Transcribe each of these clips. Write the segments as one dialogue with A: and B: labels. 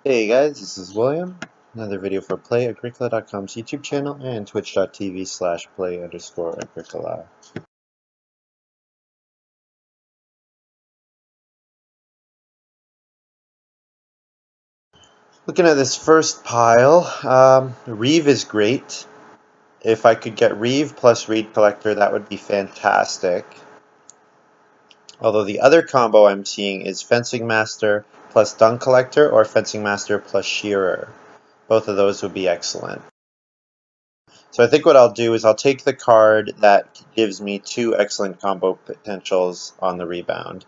A: Hey guys, this is William. Another video for Play-agricola.com's YouTube channel and twitch.tv/play_agricola. Looking at this first pile, Reeve is great. If I could get Reeve plus Reed Collector, that would be fantastic. Although the other combo I'm seeing is Fencing Master plus Dung Collector or Fencing Master plus Shearer. Both of those would be excellent. So I think what I'll do is I'll take the card that gives me two excellent combo potentials on the rebound.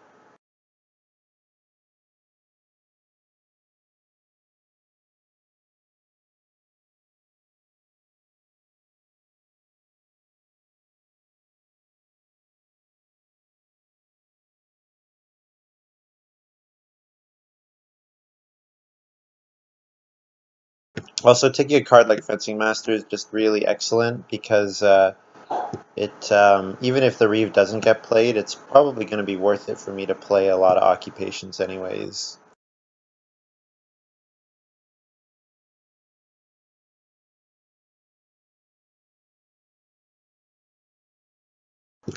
A: Also, taking a card like Fencing Master is just really excellent because even if the Reeve doesn't get played, it's probably going to be worth it for me to play a lot of occupations anyways.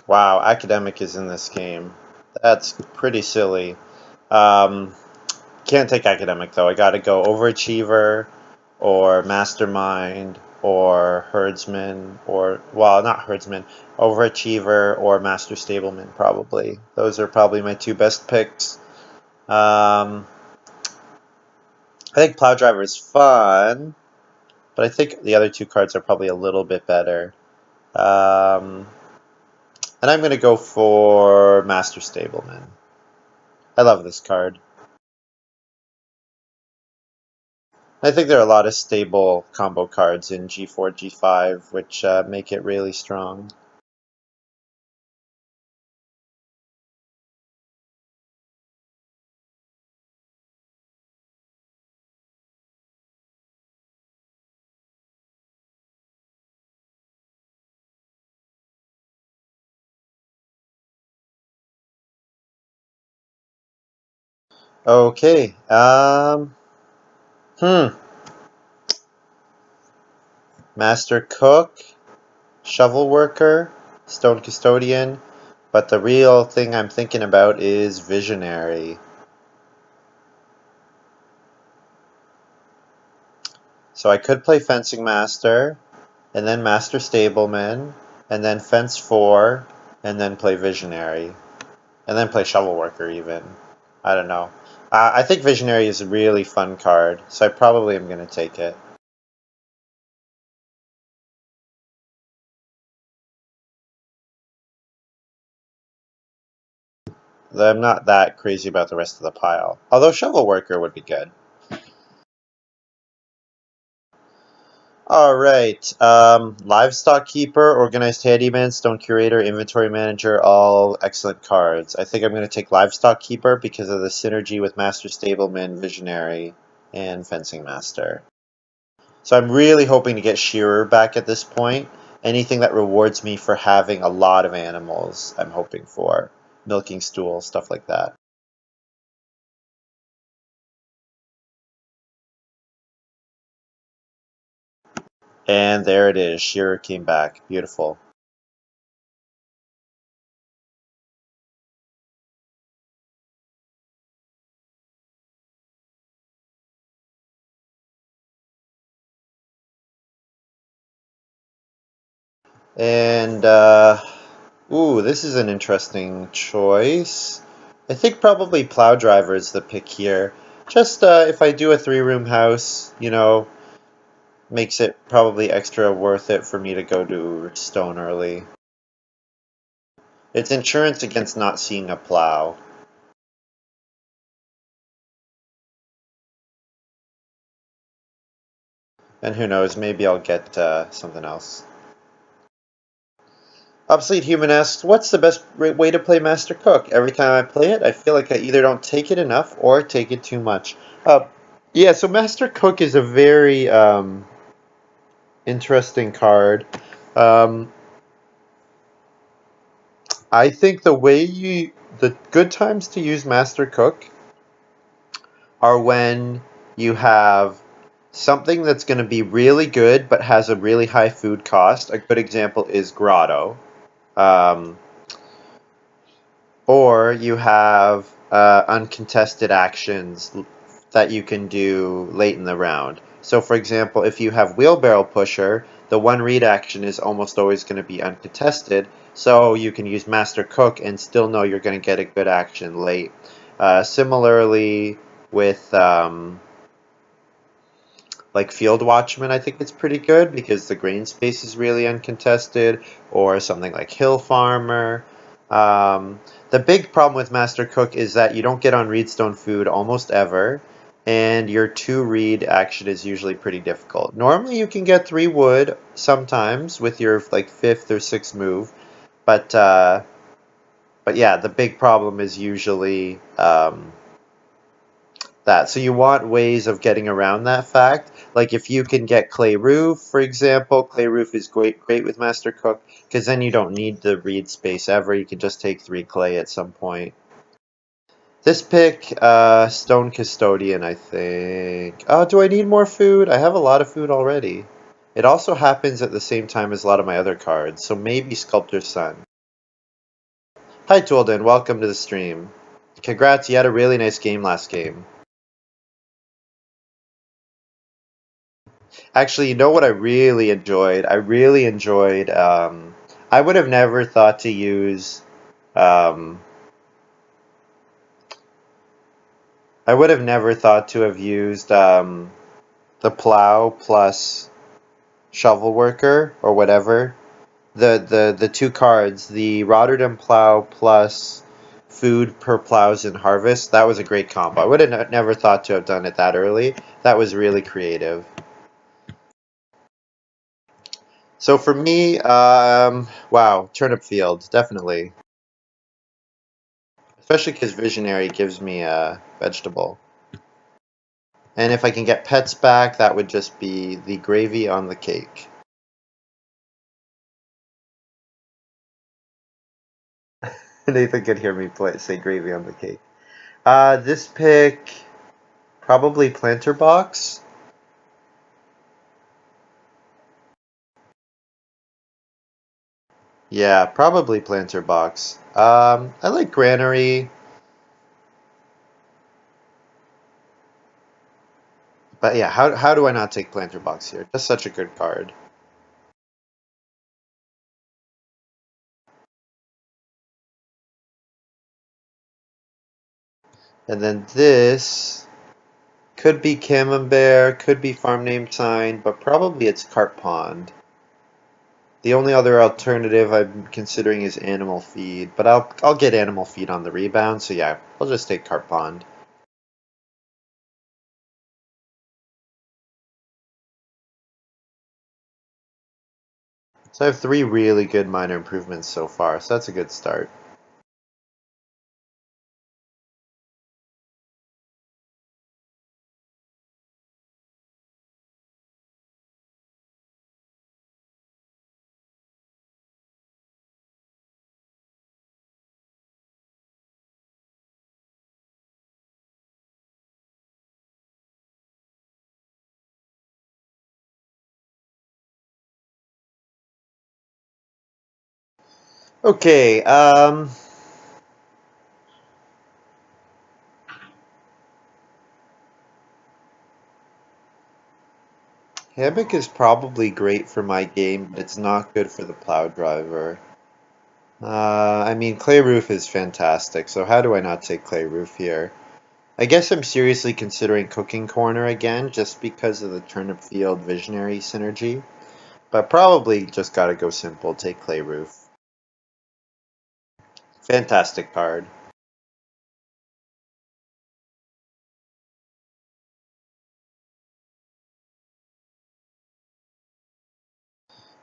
A: Wow, Academic is in this game. That's pretty silly. Um, can't take Academic though. I gotta go Overachiever or Mastermind or Herdsman or, well, not Herdsman, Overachiever or Master Stableman probably. Those are probably my two best picks. I think Plow Driver is fun, but I think the other two cards are probably a little bit better. And I'm going to go for Master Stableman. I love this card. I think there are a lot of stable combo cards in G4, G5, which make it really strong. Okay. Master Cook, Shovel Worker, Stone Custodian, but the real thing I'm thinking about is Visionary. So I could play Fencing Master, and then Master Stableman, and then Fence 4, and then play Visionary, and then play Shovel Worker even. I don't know. I think Visionary is a really fun card, so I probably am going to take it. Though I'm not that crazy about the rest of the pile. Although Shovel Worker would be good. Alright, Livestock Keeper, Organized Handyman, Stone Curator, Inventory Manager, all excellent cards. I think I'm going to take Livestock Keeper because of the synergy with Master Stableman, Visionary, and Fencing Master. So I'm really hoping to get Shearer back at this point. Anything that rewards me for having a lot of animals, I'm hoping for. Milking stool, stuff like that. And there it is, Shearer came back. Beautiful. And, ooh, this is an interesting choice. I think probably Plow Driver is the pick here. Just if I do a 3-room house, makes it probably extra worth it for me to go to Stone early. It's insurance against not seeing a plow. And who knows, maybe I'll get something else. Obsolete Human asks, what's the best way to play Master Cook? Every time I play it, I feel like I either don't take it enough or take it too much. Yeah, so Master Cook is a very interesting card. Um, I think the good times to use Master Cook are when you have something that's going to be really good but has a really high food cost. A good example is Grotto. Um, or you have uncontested actions that you can do late in the round. So, for example, if you have Wheelbarrow Pusher, the one read action is almost always going to be uncontested, so you can use Master Cook and still know you're going to get a good action late. Similarly, with like Field Watchman, I think it's pretty good because the grain space is really uncontested, or something like Hill Farmer. The big problem with Master Cook is that you don't get on Reedstone food almost ever, and your 2 read action is usually pretty difficult. Normally you can get 3 wood sometimes with your like 5th or 6th move, but yeah, the big problem is usually that. So you want ways of getting around that fact. Like if you can get Clay Roof, for example, Clay Roof is great with Master Cook because then you don't need the read space ever. You can just take 3 clay at some point. This pick, Stone Custodian, I think. Oh, do I need more food? I have a lot of food already. It also happens at the same time as a lot of my other cards, so maybe Sculptor's Son. Hi, Toolden. Welcome to the stream. Congrats, you had a really nice game last game. Actually, you know what I really enjoyed? I really enjoyed. I would have never thought to use. Um, I would have never thought to have used the plow plus shovel worker or whatever. The 2 cards, the Rotterdam plow plus food per plows and harvest. That was a great combo. I would have never thought to have done it that early. That was really creative. So for me, wow, turnip field, definitely. Especially because Visionary gives me a vegetable. And if I can get pets back, that would just be the gravy on the cake. Nathan could hear me say gravy on the cake. This pick, probably planter box. Yeah, probably planter box. I like granary, but yeah, how do I not take planter box here? Just such a good card. And then this could be Camembert, could be farm name sign, but probably it's Carp Pond. The only other alternative I'm considering is animal feed, but I'll get animal feed on the rebound, so yeah, I'll just take Carp Pond. So I have 3 really good minor improvements so far, so that's a good start. Okay, Hammock is probably great for my game, but it's not good for the plow driver. I mean, Clay Roof is fantastic, so how do I not take Clay Roof here? I guess I'm seriously considering Cooking Corner again, just because of the Turnip Field Visionary synergy. But probably just gotta go simple, take Clay Roof. Fantastic card.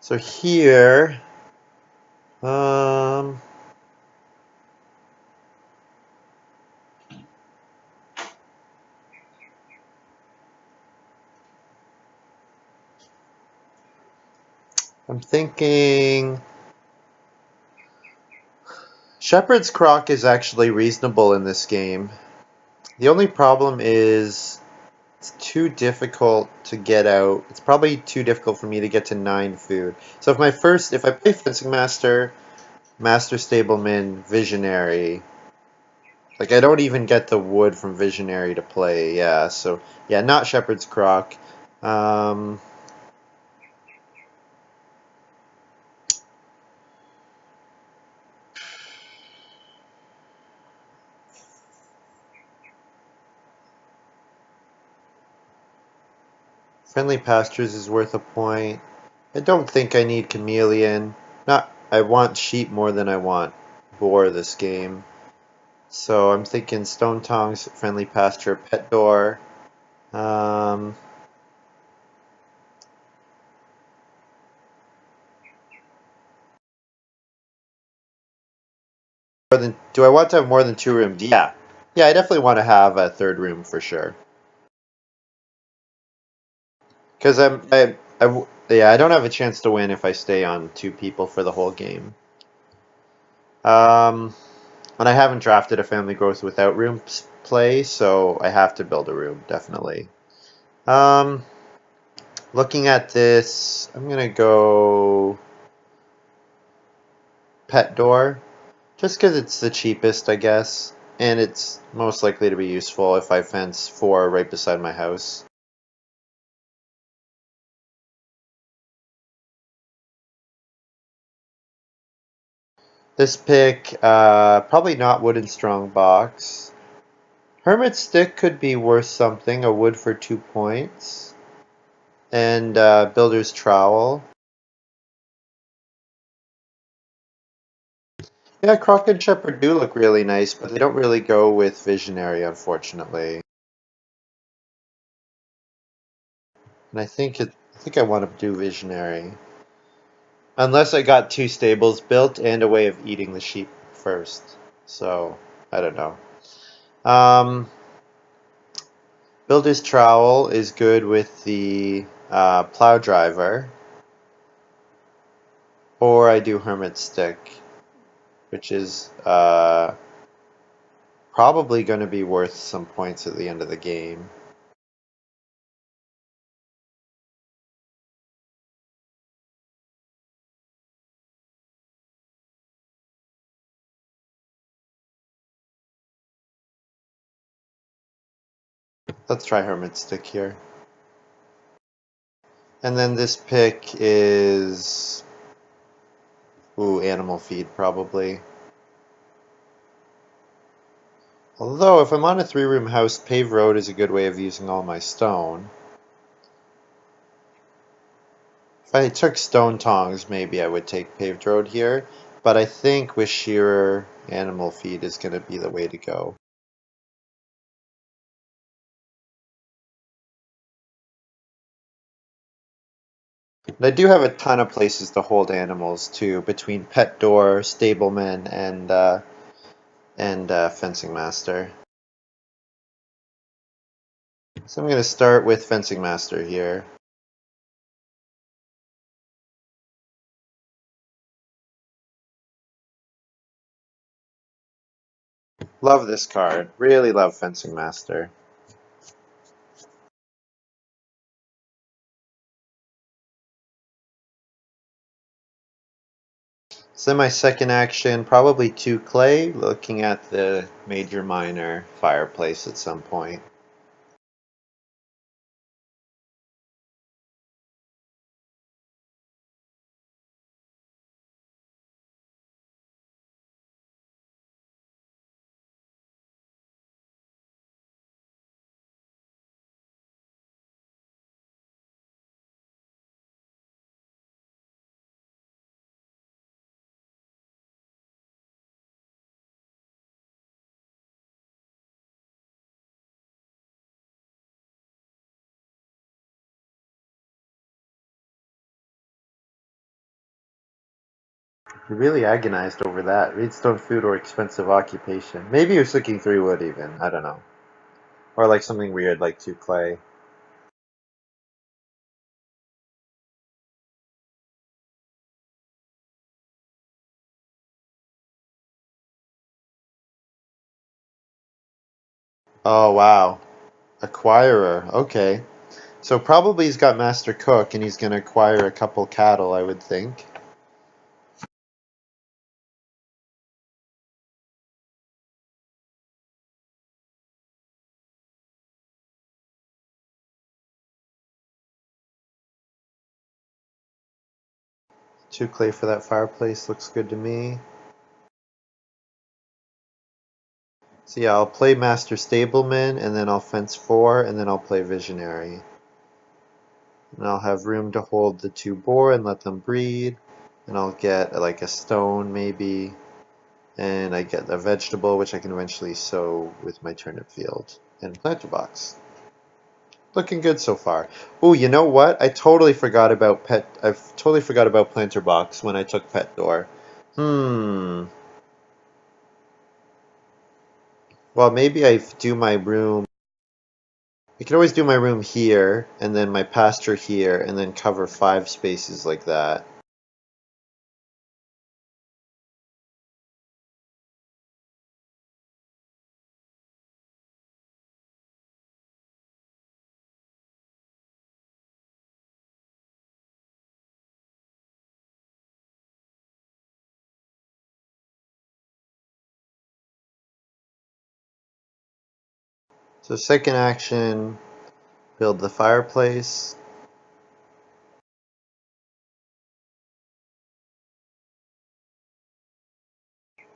A: So here, um, I'm thinking Shepherd's Crock is actually reasonable in this game. The only problem is It's too difficult to get out. It's probably too difficult for me to get to 9 food. So if I play Fencing Master, Master Stableman, Visionary, like I don't even get the wood from Visionary to play. Yeah, so yeah, not Shepherd's Croc. Um, Friendly Pastures is worth a point. I don't think I need Chameleon. Not. I want sheep more than I want boar this game. So I'm thinking Stone Tongs, Friendly Pasture, Pet Door. Um, do I want to have more than 2 rooms? Yeah. Yeah, I definitely want to have a 3rd room for sure. Because yeah, I don't have a chance to win if I stay on 2 people for the whole game. Um, and I haven't drafted a Family Growth without rooms play, so I have to build a room, definitely. Um, looking at this, I'm gonna go Pet Door, just because it's the cheapest, I guess, and it's most likely to be useful if I fence 4 right beside my house. This pick, probably not Wooden Strong Box. Hermit Stick could be worth something, a wood for 2 points. And Builder's Trowel. Yeah, Croc and Shepherd do look really nice, but they don't really go with Visionary, unfortunately. And I think I want to do Visionary. Unless I got 2 stables built and a way of eating the sheep first. So, I don't know. Um, Builder's Trowel is good with the Plow Driver. Or I do Hermit Stick, which is probably going to be worth some points at the end of the game. Let's try Hermit Stick here. And then this pick is... Ooh, Animal Feed, probably. Although, if I'm on a 3-room house, paved road is a good way of using all my stone. If I took stone tongs, maybe I would take paved road here. But I think with shearer, Animal Feed is going to be the way to go. And I do have a ton of places to hold animals, too, between Pet Door, Stableman, and Fencing Master. So I'm going to start with Fencing Master here. Love this card. Really love Fencing Master. So my second action, probably 2 clay, looking at the major minor fireplace at some point. He really agonized over that. Reedstone food or expensive occupation. Maybe he was looking 3 wood even. I don't know. Or like something weird like 2 clay. Oh wow. Acquirer, okay. So probably he's got Master Cook and he's going to acquire a couple cattle, I would think. Two clay for that fireplace looks good to me. So yeah, I'll play Master Stableman and then I'll fence 4 and then I'll play Visionary. And I'll have room to hold the 2 boar and let them breed. And I'll get like a stone maybe. And I get a vegetable which I can eventually sow with my turnip field and planter box. Looking good so far. Oh, you know what? I've totally forgot about planter box when I took pet door. Hmm. Well, maybe I do my room. I can always do my room here, and then my pasture here, and then cover 5 spaces like that. So second action, build the fireplace.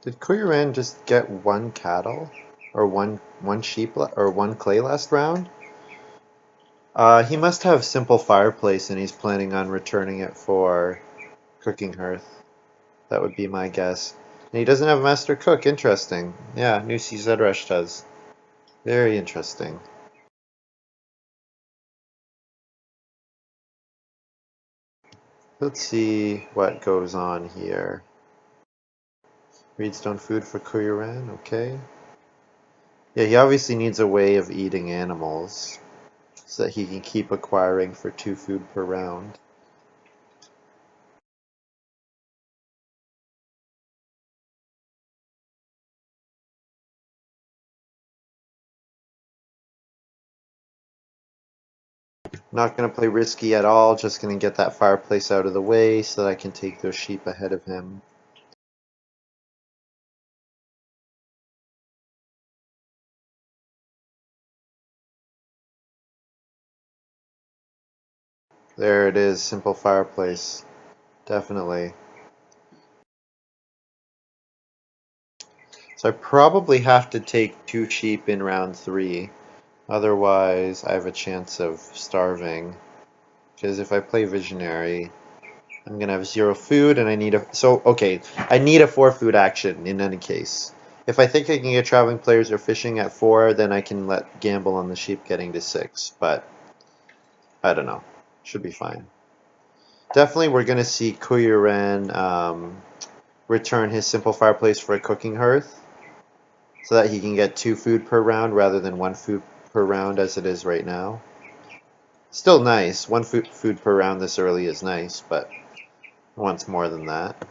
A: Did Kuiran just get 1 cattle? Or one sheep or 1 clay last round? He must have simple fireplace and he's planning on returning it for cooking hearth. That would be my guess. And he doesn't have Master Cook. Interesting. Yeah, New Zedrash does. Very interesting. Let's see what goes on here. Reedstone food for Kuiran, okay. Yeah, he obviously needs a way of eating animals so that he can keep acquiring for 2 food per round. Not going to play risky at all, just going to get that fireplace out of the way so that I can take those sheep ahead of him. There it is, simple fireplace. Definitely. So I probably have to take 2 sheep in round 3. Otherwise, I have a chance of starving. Because if I play Visionary, I'm gonna have 0 food, and I need a... So, okay, I need a 4 food action in any case. If I think I can get traveling players or fishing at 4, then I can let gamble on the sheep getting to 6. But, I don't know. Should be fine. Definitely we're gonna see Kuyuren return his simple fireplace for a cooking hearth, so that he can get 2 food per round rather than 1 food per round as it is right now. Still nice. 1 food per round this early is nice, but I want more than that.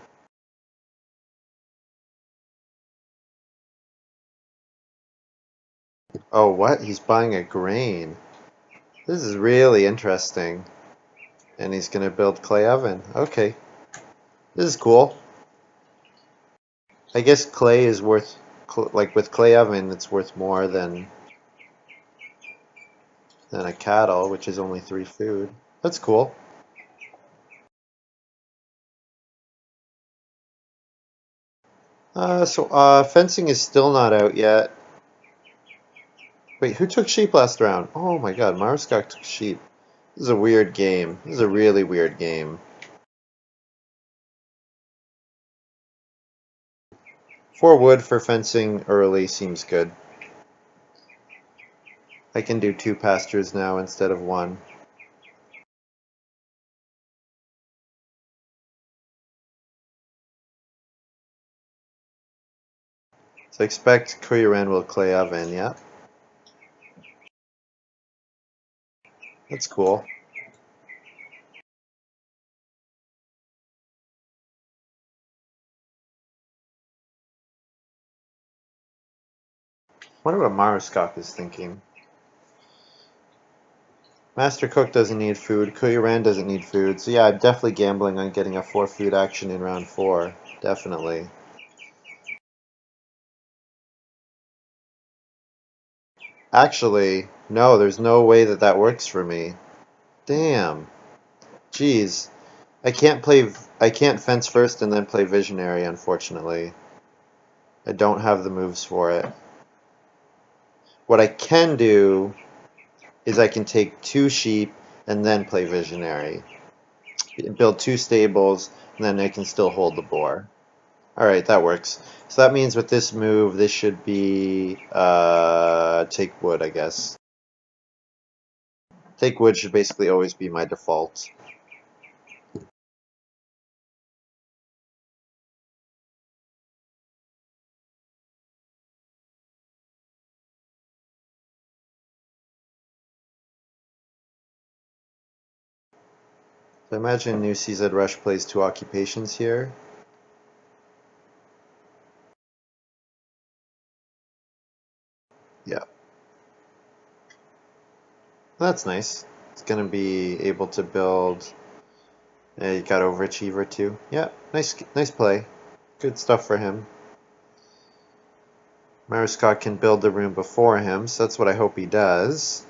A: Oh, what? He's buying a grain. This is really interesting. And he's going to build clay oven. Okay. This is cool. I guess clay is worth, like with clay oven, it's worth more than a cattle, which is only 3 food. That's cool. Fencing is still not out yet. Wait, who took sheep last round? Oh my god, Marskak took sheep. This is a weird game. This is a really weird game. 4 wood for fencing early seems good. I can do 2 pastures now instead of 1. So I expect Kuiran will clay oven, yeah? That's cool. I wonder what Marskak is thinking. Master Cook doesn't need food. Kuyaran doesn't need food. So yeah, I'm definitely gambling on getting a 4 food action in round 4. Definitely. Actually, no, there's no way that that works for me. Damn. Jeez. I can't fence first and then play Visionary, unfortunately. I don't have the moves for it. What I can do is I can take 2 sheep and then play Visionary. Build 2 stables, and then I can still hold the boar. Alright, that works. So that means with this move, this should be, take wood, I guess. Take wood should basically always be my default. So imagine new CZ Rush plays 2 occupations here. Yeah. That's nice. It's gonna be able to build. You got Overachiever too. Yeah, nice play. Good stuff for him. Scott can build the room before him, so that's what I hope he does.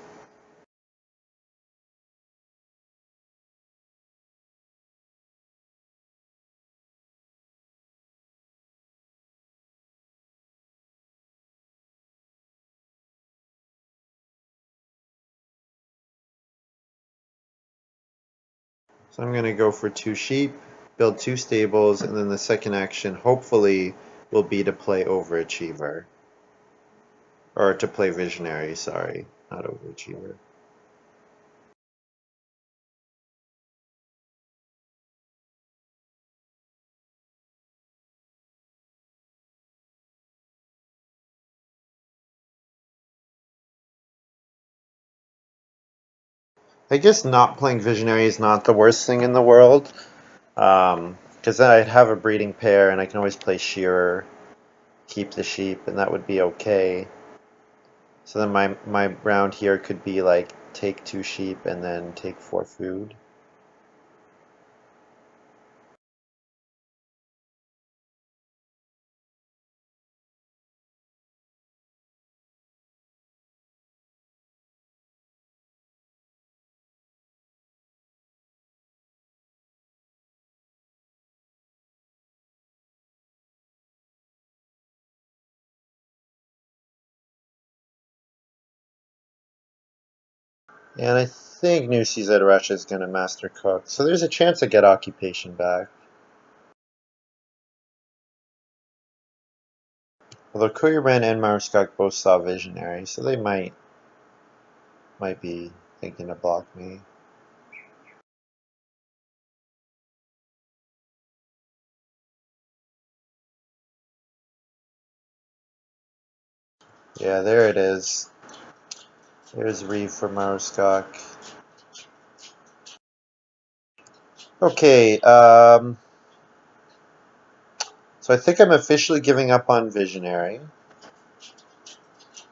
A: So I'm gonna go for 2 sheep, build 2 stables, and then the second action hopefully will be to play Overachiever. Or to play Visionary, sorry, not Overachiever. I guess not playing Visionary is not the worst thing in the world. Because then I'd have a breeding pair and I can always play Shearer, keep the sheep, and that would be okay. So then my round here could be like take 2 sheep and then take 4 food. And I think New CZ Russia is going to Master Cook. So there's a chance I get Occupation back. Although Courierman and Maruskak both saw Visionary, so they might be thinking to block me. Yeah, there it is. There's Reeve for Maruskak. Okay, so I think I'm officially giving up on Visionary.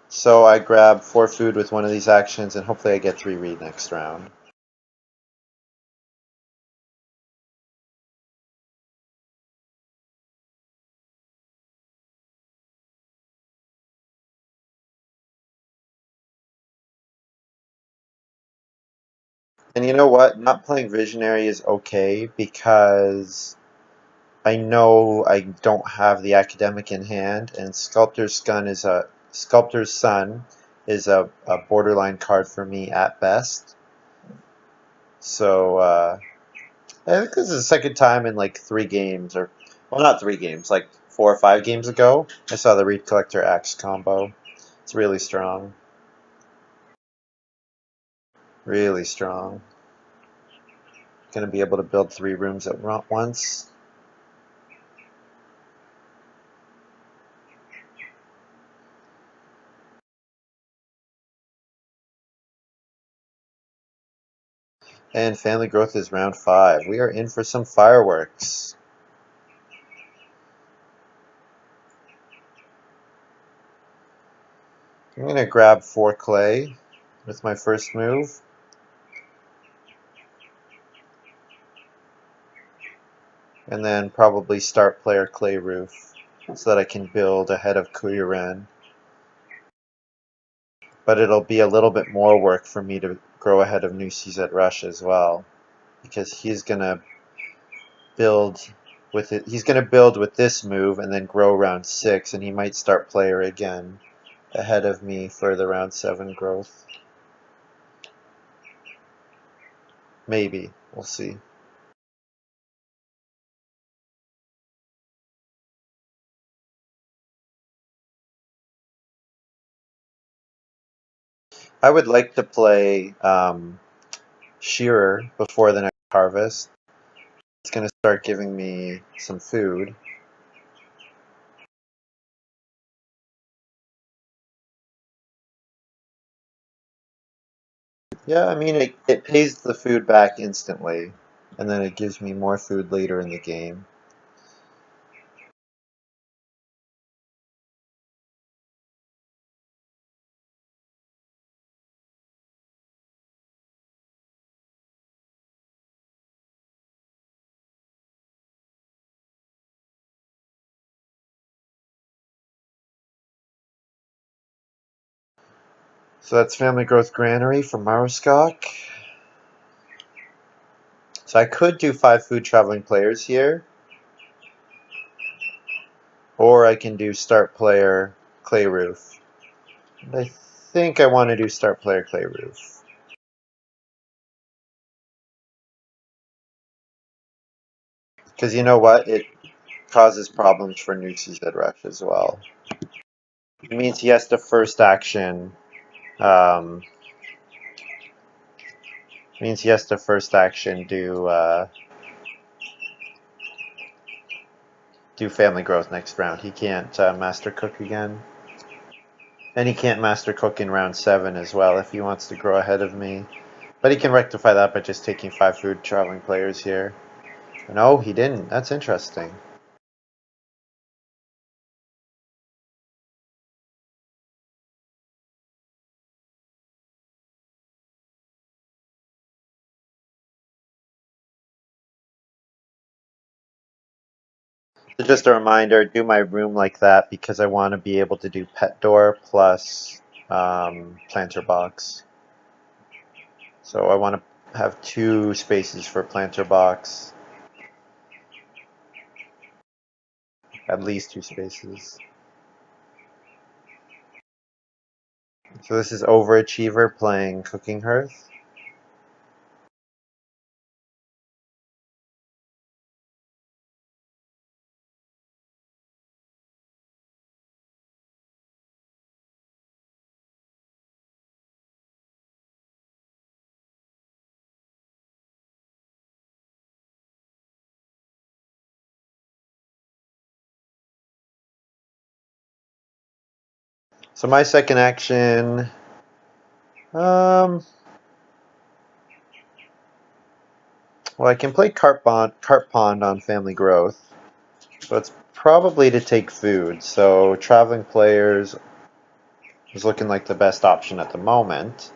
A: So I grab 4 food with one of these actions, and hopefully I get 3 read next round. And you know what? Not playing Visionary is okay because I know I don't have the academic in hand, and Sculptor's Son is a borderline card for me at best. So I think this is the second time in like 3 games, or well, not 3 games, like 4 or 5 games ago, I saw the Reed Collector Axe combo. It's really strong, really strong. Going to be able to build 3 rooms at once. And family growth is round 5. We are in for some fireworks. I'm going to grab 4 clay with my first move. and then probably start player clay roof so that I can build ahead of Kuyaran. But it'll be a little bit more work for me to grow ahead of New CZ Rush as well, because he's gonna build with it. He's gonna build with this move and then grow round 6, and he might start player again ahead of me for the round 7 growth. Maybe. We'll see. I would like to play Shearer before the next harvest. It's going to start giving me some food. Yeah, I mean, it pays the food back instantly, and then it gives me more food later in the game. So that's Family Growth Granary from Maroskok. So I could do 5 food traveling players here, or I can do start player clay roof. And I think I want to do start player clay roof. Because you know what? It causes problems for New CZ Rush as well. It means he has to first action. Um, means he has to first action do family growth next round. He can't master cook again, and he can't master cook in round 7 as well if he wants to grow ahead of me. But he can rectify that by just taking 5 food traveling players here. No, he didn't. That's interesting. So just a reminder, do my room like that because I want to be able to do pet door plus planter box. So I want to have 2 spaces for planter box, at least 2 spaces. So this is Overachiever playing Cooking Hearth. So my second action, well, I can play Cart Pond on Family Growth, but it's probably to take food. So Traveling Players is looking like the best option at the moment.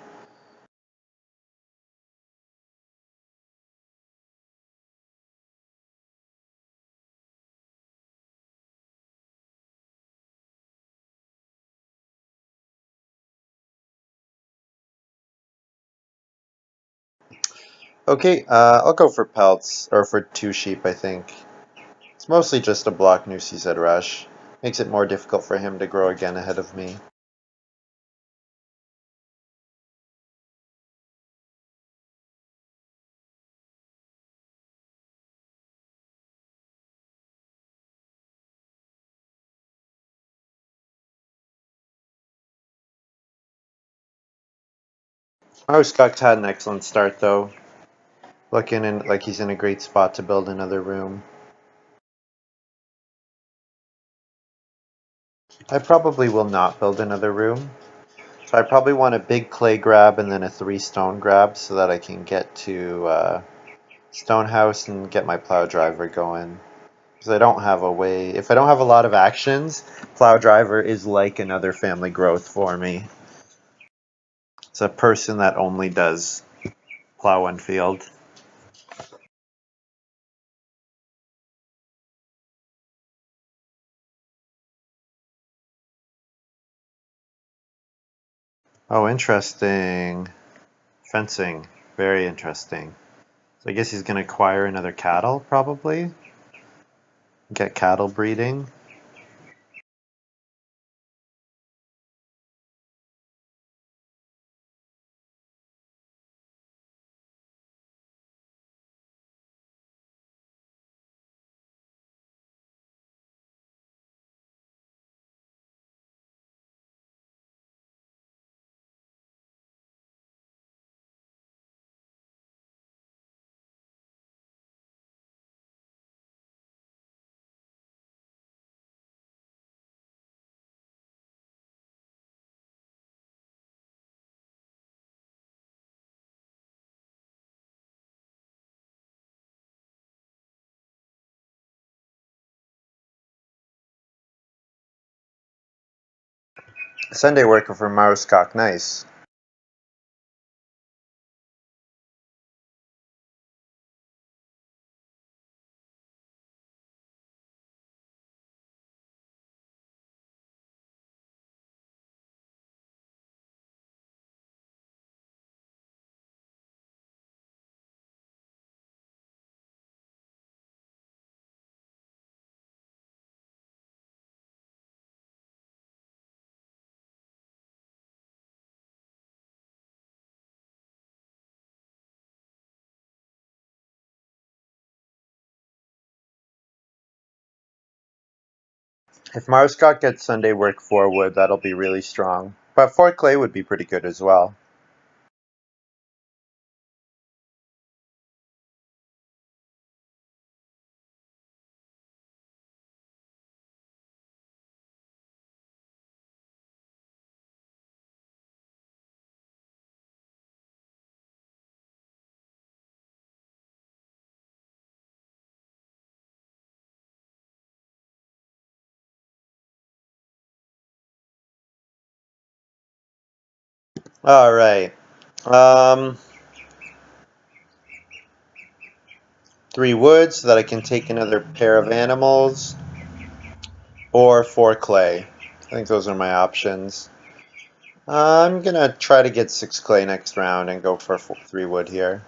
A: Okay, I'll go for pelts, or for 2 sheep, I think. It's mostly just a block New CZ Rush. Makes it more difficult for him to grow again ahead of me. Scott had an excellent start, though. Looking like he's in a great spot to build another room. I probably will not build another room. So I probably want a big clay grab and then a 3 stone grab so that I can get to stone house and get my plow driver going. Because I don't have a way. If I don't have a lot of actions, plow driver is like another family growth for me. It's a person that only does plow one field. Oh, interesting. Fencing. Very interesting. So I guess he's going to acquire another cattle, probably. Get cattle breeding. Sunday worker for Maruskok. Nice. If Maruskok gets Sunday work 4 wood, that'll be really strong. But 4 clay would be pretty good as well. Alright. Um, 3 wood so that I can take another pair of animals. Or 4 clay. I think those are my options. I'm gonna try to get 6 clay next round and go for 3 wood here.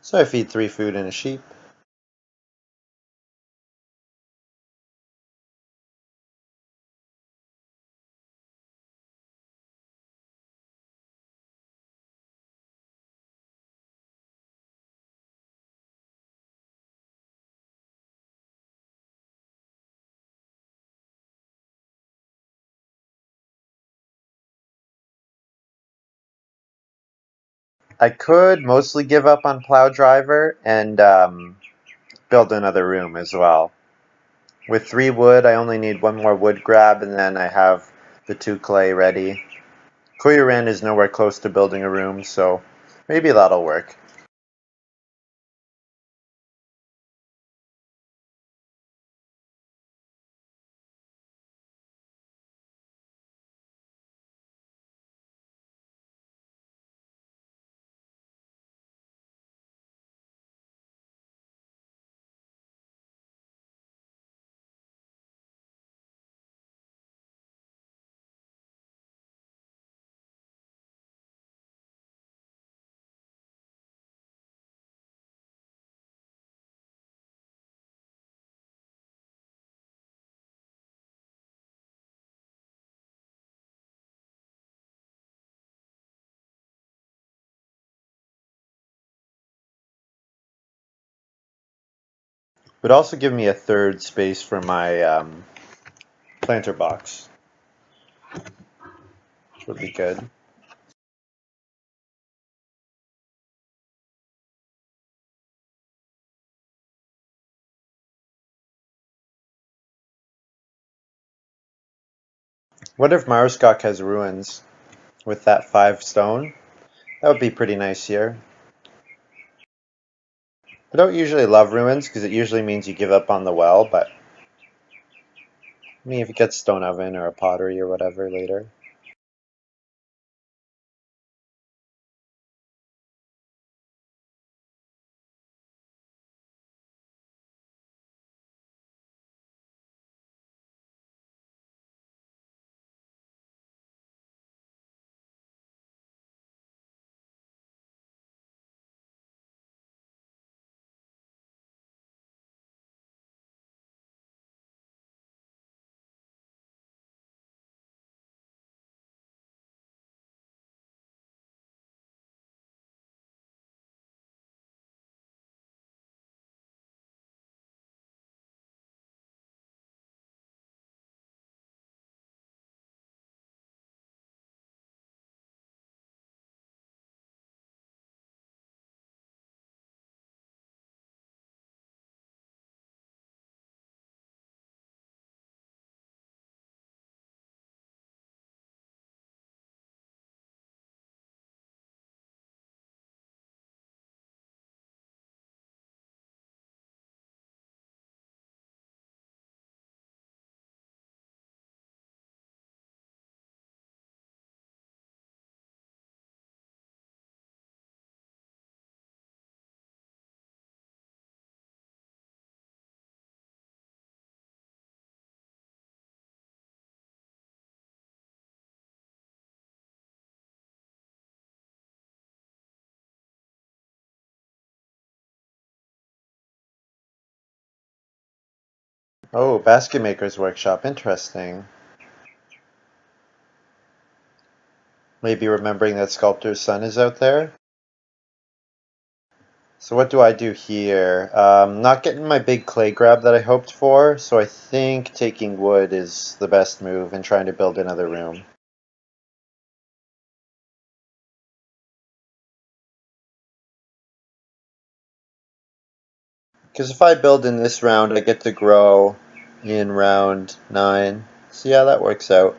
A: So I feed 3 food and a sheep. I could mostly give up on plow driver and build another room as well. With 3 wood, I only need 1 more wood grab, and then I have the 2 clay ready. Koyuren is nowhere close to building a room, so maybe that'll work. Would also give me a 3rd space for my planter box, which would be good. What if Maruskok has ruins with that 5 stone? That would be pretty nice here. I don't usually love ruins because it usually means you give up on the well, but mean, if it gets stone oven or a pottery or whatever later. Oh, Basket Maker's Workshop. Interesting. Maybe remembering that Sculptor's Son is out there. So what do I do here? Not getting my big clay grab that I hoped for, so I think taking wood is the best move and trying to build another room. Because if I build in this round, I get to grow in round 9. So yeah, that works out.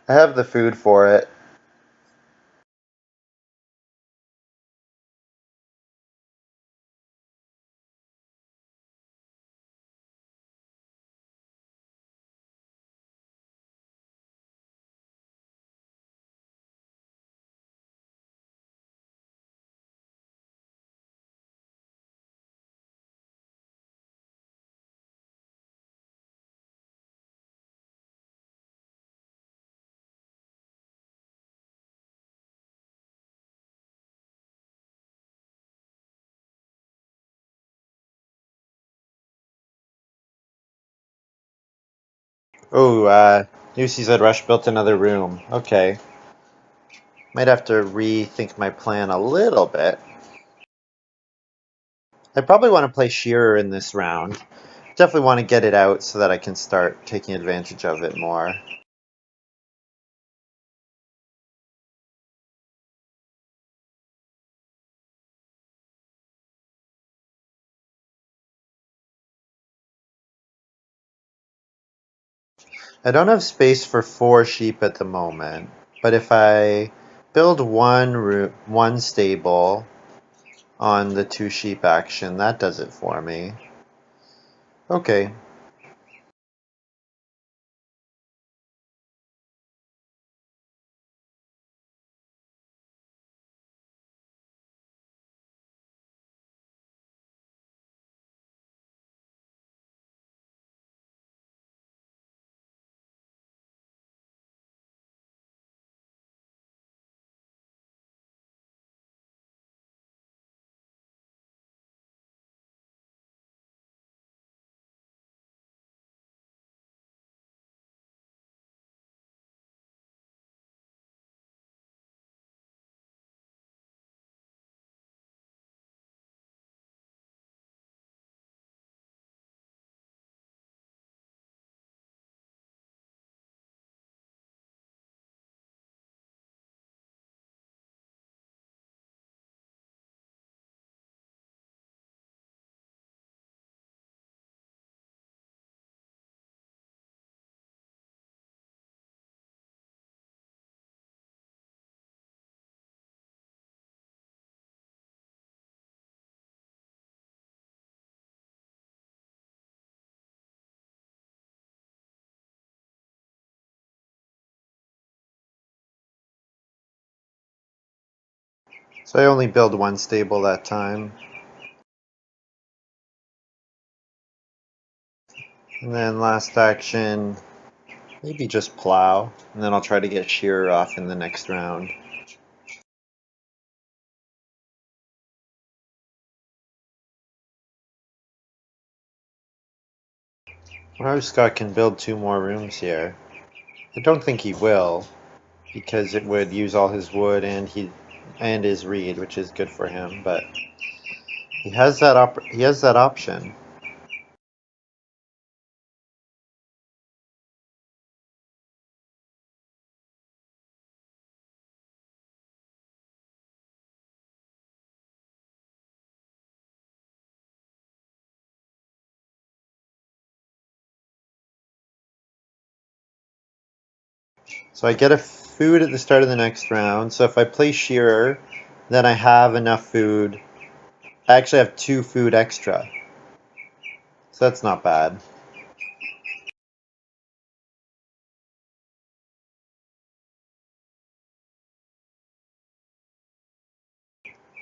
A: I have the food for it. Oh, Lucy said Rush built another room. Okay. Might have to rethink my plan a little bit. I probably want to play Shearer in this round. Definitely want to get it out so that I can start taking advantage of it more. I don't have space for 4 sheep at the moment, but if I build one stable on the 2 sheep action, that does it for me. Okay. So I only build one stable that time. And then last action, maybe just plow. And then I'll try to get shearer off in the next round. Scott can build 2 more rooms here. I don't think he will, because it would use all his wood and his reed, which is good for him, but he has that option. So I get a food at the start of the next round. So if I play shearer, then I have enough food. I actually have 2 food extra. So that's not bad.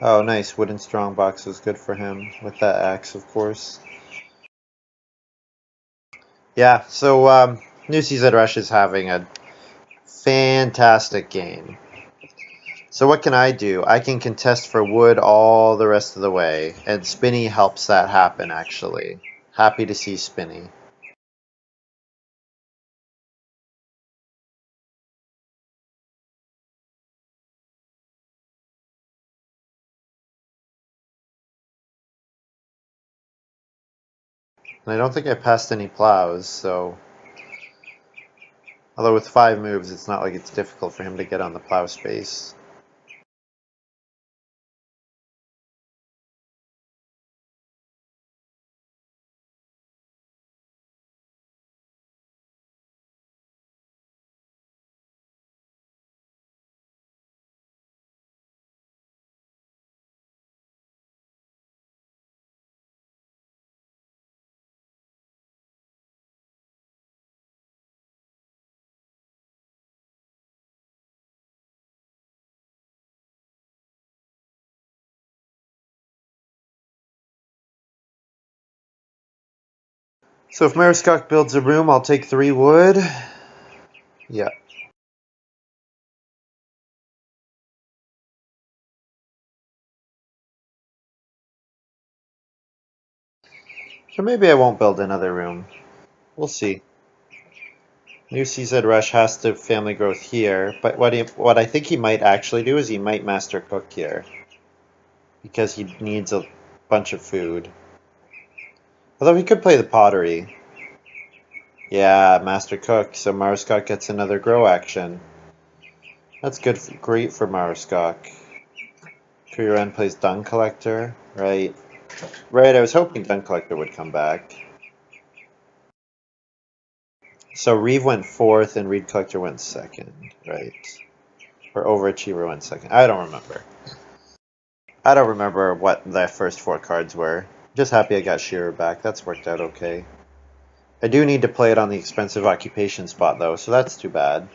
A: Oh, nice. Wooden strongbox is good for him with that axe, of course. Yeah, so New CZ Rush is having a fantastic game. So what can I do? I can contest for wood all the rest of the way, and Spinny helps that happen, actually. Happy to see Spinny. And I don't think I passed any plows, so... Although with 5 moves, it's not like it's difficult for him to get on the plow space. So if Mariskok builds a room, I'll take 3 wood. Yeah. So maybe I won't build another room. We'll see. New CZ Rush has to family growth here, but what I think he might actually do is he might master cook here. Because he needs a bunch of food. Although he could play the pottery. Yeah, master cook, so Mariskok gets another grow action. That's great for Mariskok. Kuren plays Dung Collector, right? Right, I was hoping Dung Collector would come back. So Reeve went 4th and Reed Collector went 2nd, right? Or Overachiever went 2nd. I don't remember. I don't remember what the first 4 cards were. Just happy I got Shearer back. That's worked out okay. I do need to play it on the expensive occupation spot though, so that's too bad.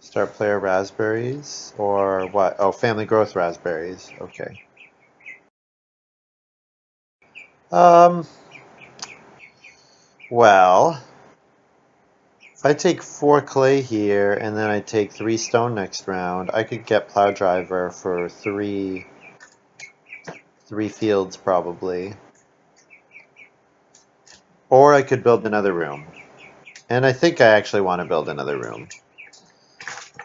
A: Start player raspberries or what? Oh, family growth raspberries. Okay. Um, well, if I take 4 clay here and then I take 3 stone next round, I could get plow driver for 3 fields probably. Or I could build another room. And I think I actually want to build another room.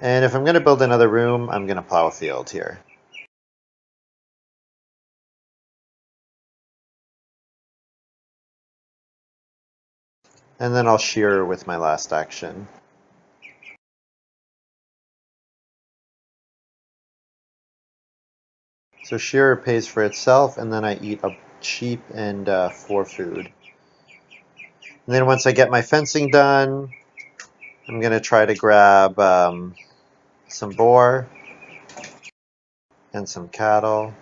A: And if I'm going to build another room, I'm going to plow a field here. And then I'll shear with my last action. So shearer pays for itself, and then I eat a sheep and 4 food. And then once I get my fencing done, I'm going to try to grab some boar and some cattle.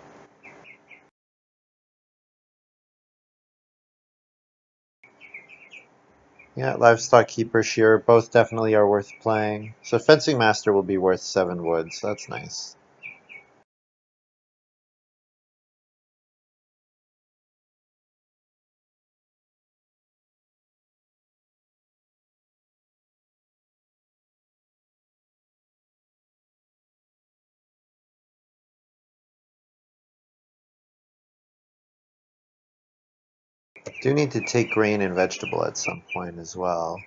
A: Yeah, Livestock Keeper, Shearer, both definitely are worth playing. So Fencing Master will be worth 7 wood, so that's nice. Do need to take grain and vegetable at some point as well.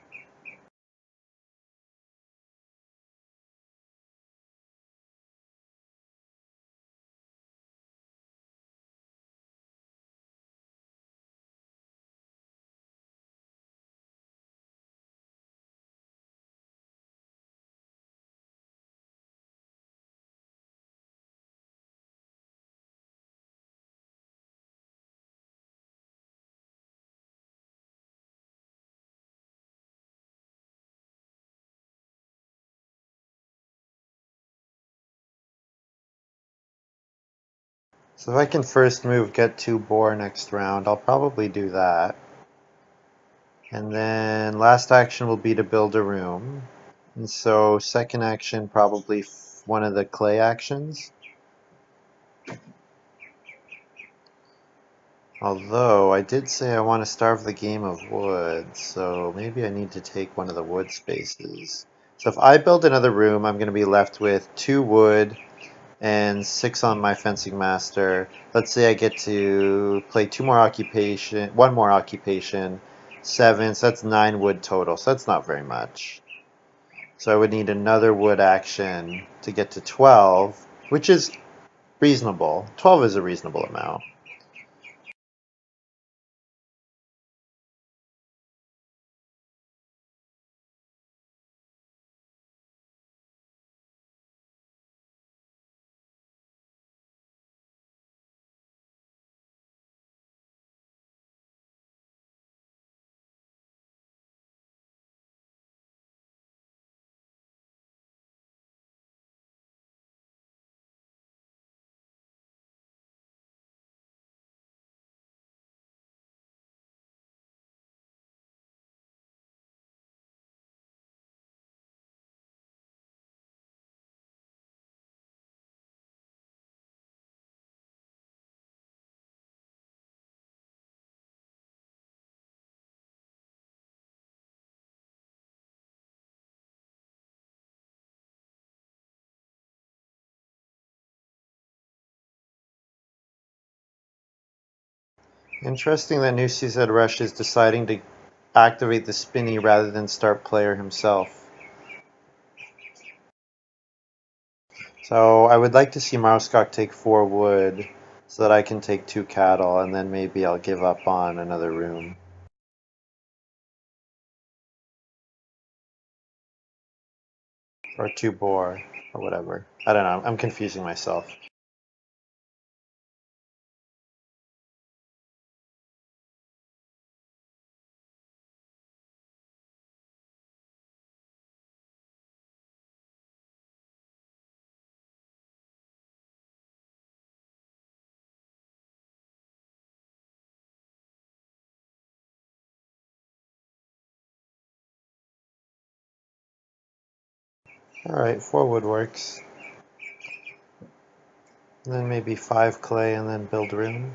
A: So if I can first move, get 2 boar next round, I'll probably do that. And then last action will be to build a room. And so second action, probably one of the clay actions. Although I did say I want to starve the game of wood, so maybe I need to take one of the wood spaces. So if I build another room, I'm going to be left with 2 wood and 6 on my fencing master. Let's say I get to play 2 more occupation, 1 more occupation, 7, so that's 9 wood total, so that's not very much. So I would need another wood action to get to 12, which is reasonable. 12 is a reasonable amount. Interesting that New CZ Rush is deciding to activate the Spinny rather than start player himself. So I would like to see Marskok take 4 wood so that I can take 2 cattle, and then maybe I'll give up on another room. Or 2 boar, or whatever. I don't know, I'm confusing myself. Alright, 4 wood works. And then maybe 5 clay and then build room.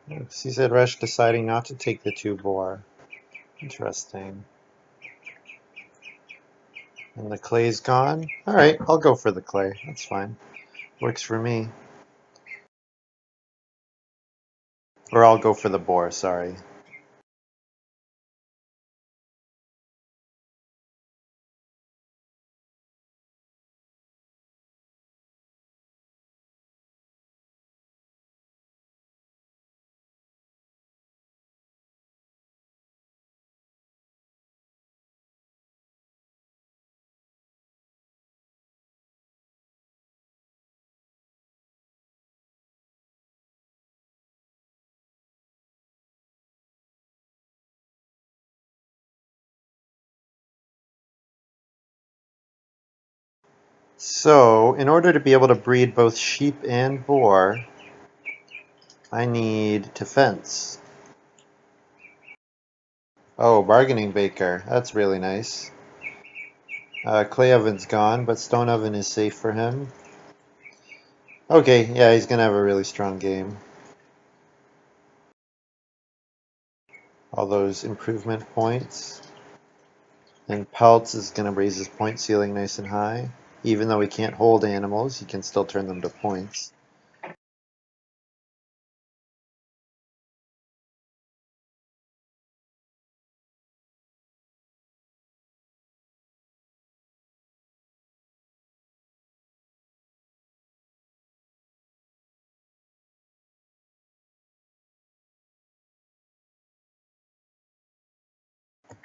A: CZ Rush deciding not to take the 2 boar. Interesting. And the clay's gone? Alright, I'll go for the clay. That's fine. Works for me. Or I'll go for the boar, sorry. So, in order to be able to breed both sheep and boar, I need to fence. Oh, bargaining baker. That's really nice. Clay oven's gone, but stone oven is safe for him. Okay, yeah, he's gonna have a really strong game. All those improvement points. And Pelts is gonna raise his point ceiling nice and high. Even though he can't hold animals, he can still turn them to points.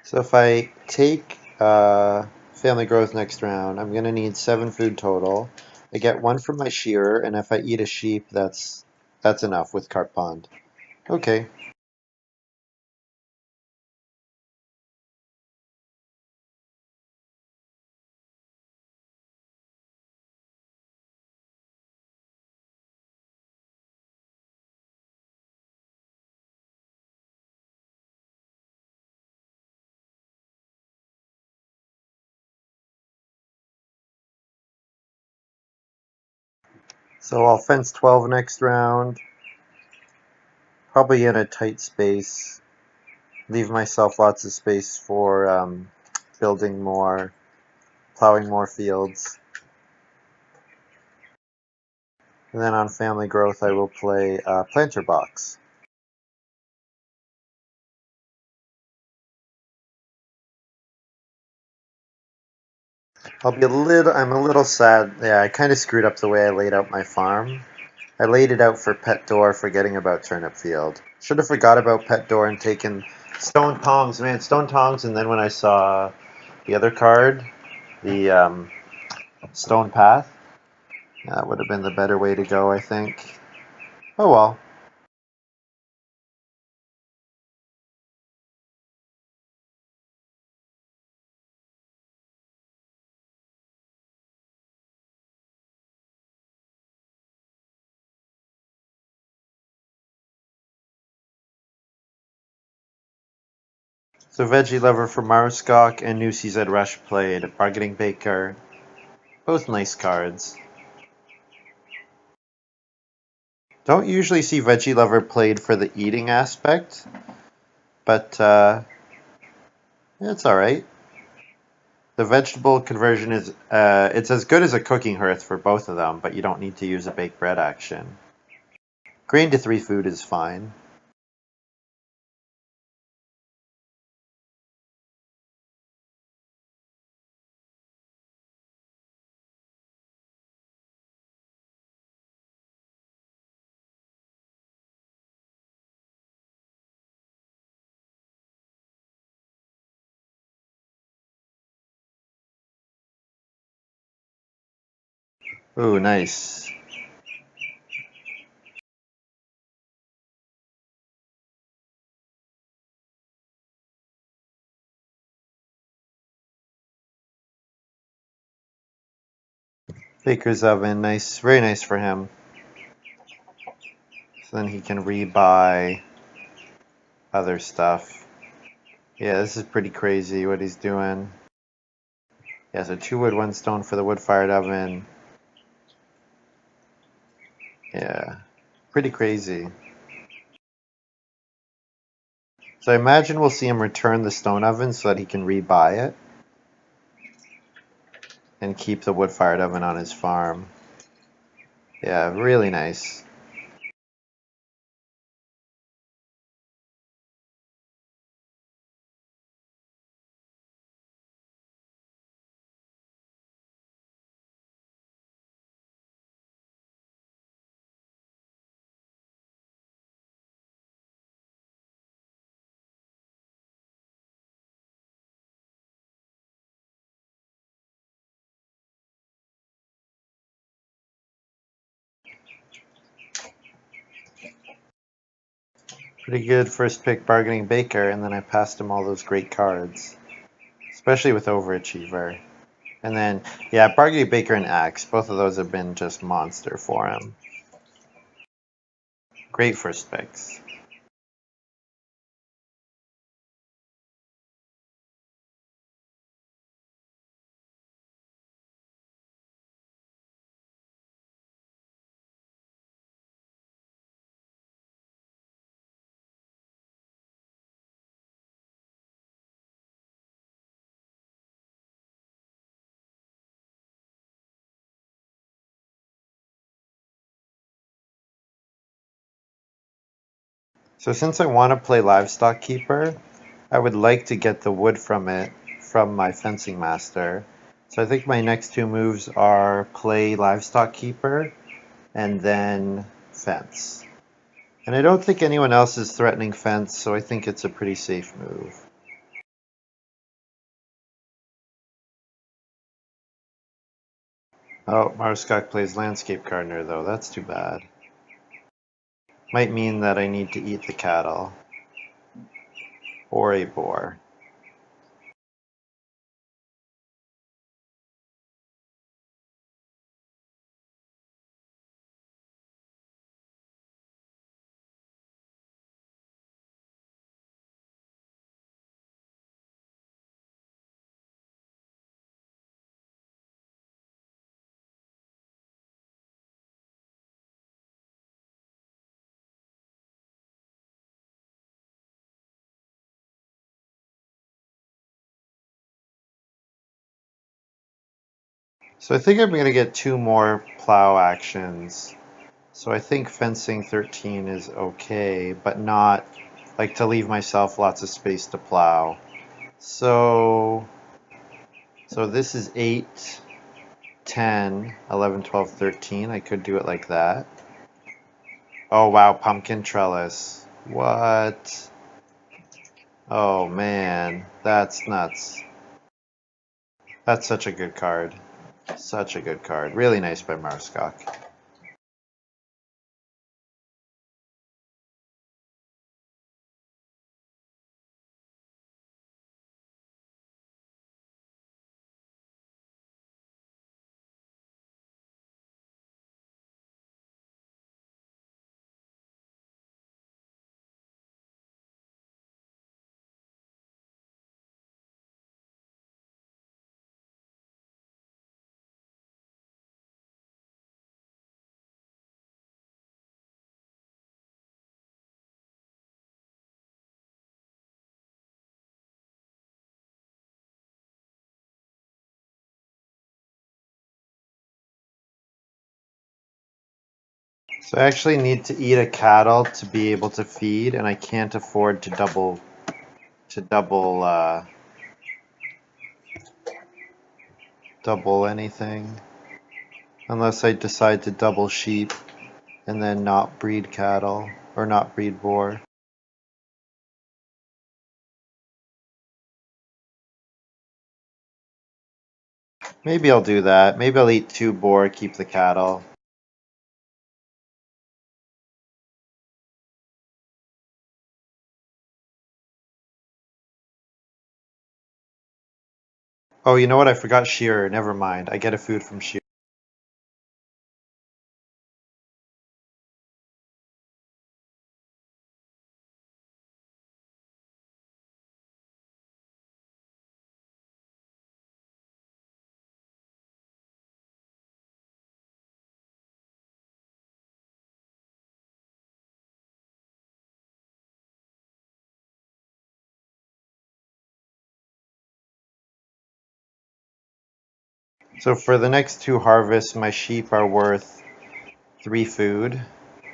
A: So if I take family growth next round, I'm gonna need 7 food total. I get 1 from my shearer, and if I eat a sheep, that's enough with cart pond. Okay. So I'll fence 12 next round, probably in a tight space. Leave myself lots of space for building more, plowing more fields. And then on family growth, I will play planter box. I'm a little sad. Yeah, I kind of screwed up the way I laid out my farm. I laid it out for pet door, forgetting about turnip field. Should have forgot about pet door and taken stone tongs, man, stone tongs. And then when I saw the other card, the stone path, that would have been the better way to go, I think. Oh well. So Veggie Lover for Marskok and New CZ Rush played. Bargaining Baker. Both nice cards. Don't usually see Veggie Lover played for the eating aspect, but it's alright. The vegetable conversion is it's as good as a cooking hearth for both of them, but you don't need to use a baked bread action. Grain to 3 food is fine. Ooh, nice. Baker's oven, nice, very nice for him. So then he can rebuy other stuff. Yeah, this is pretty crazy what he's doing. Yeah, so 2 wood, 1 stone for the wood-fired oven. Yeah, pretty crazy. So I imagine we'll see him return the stone oven so that he can rebuy it and keep the wood-fired oven on his farm. Yeah, really nice. Pretty good first pick bargaining baker, and then I passed him all those great cards, especially with overachiever. And then, yeah, Bargy Baker and Axe, both of those have been just monster for him. Great first picks. So since I want to play Livestock Keeper, I would like to get the wood from it from my Fencing Master. So I think my next two moves are play Livestock Keeper and then Fence. And I don't think anyone else is threatening Fence, so I think it's a pretty safe move. Oh, Marskak plays Landscape Gardener though, that's too bad. Might mean that I need to eat the cattle. Or a boar. So I think I'm going to get two more plow actions. So I think fencing 13 is okay, but not like to leave myself lots of space to plow. So this is 8, 10, 11, 12, 13. I could do it like that. Oh wow, pumpkin trellis. What? Oh man, that's nuts. That's such a good card. Such a good card. Really nice by Marskak. So I actually need to eat a cattle to be able to feed, and I can't afford to double anything unless I decide to double sheep and then not breed cattle or not breed boar. Maybe I'll do that. Maybe I'll eat two boar, keep the cattle. Oh, you know what? I forgot shearer. Never mind. I get a food from shearer. So for the next two harvests, my sheep are worth 3 food.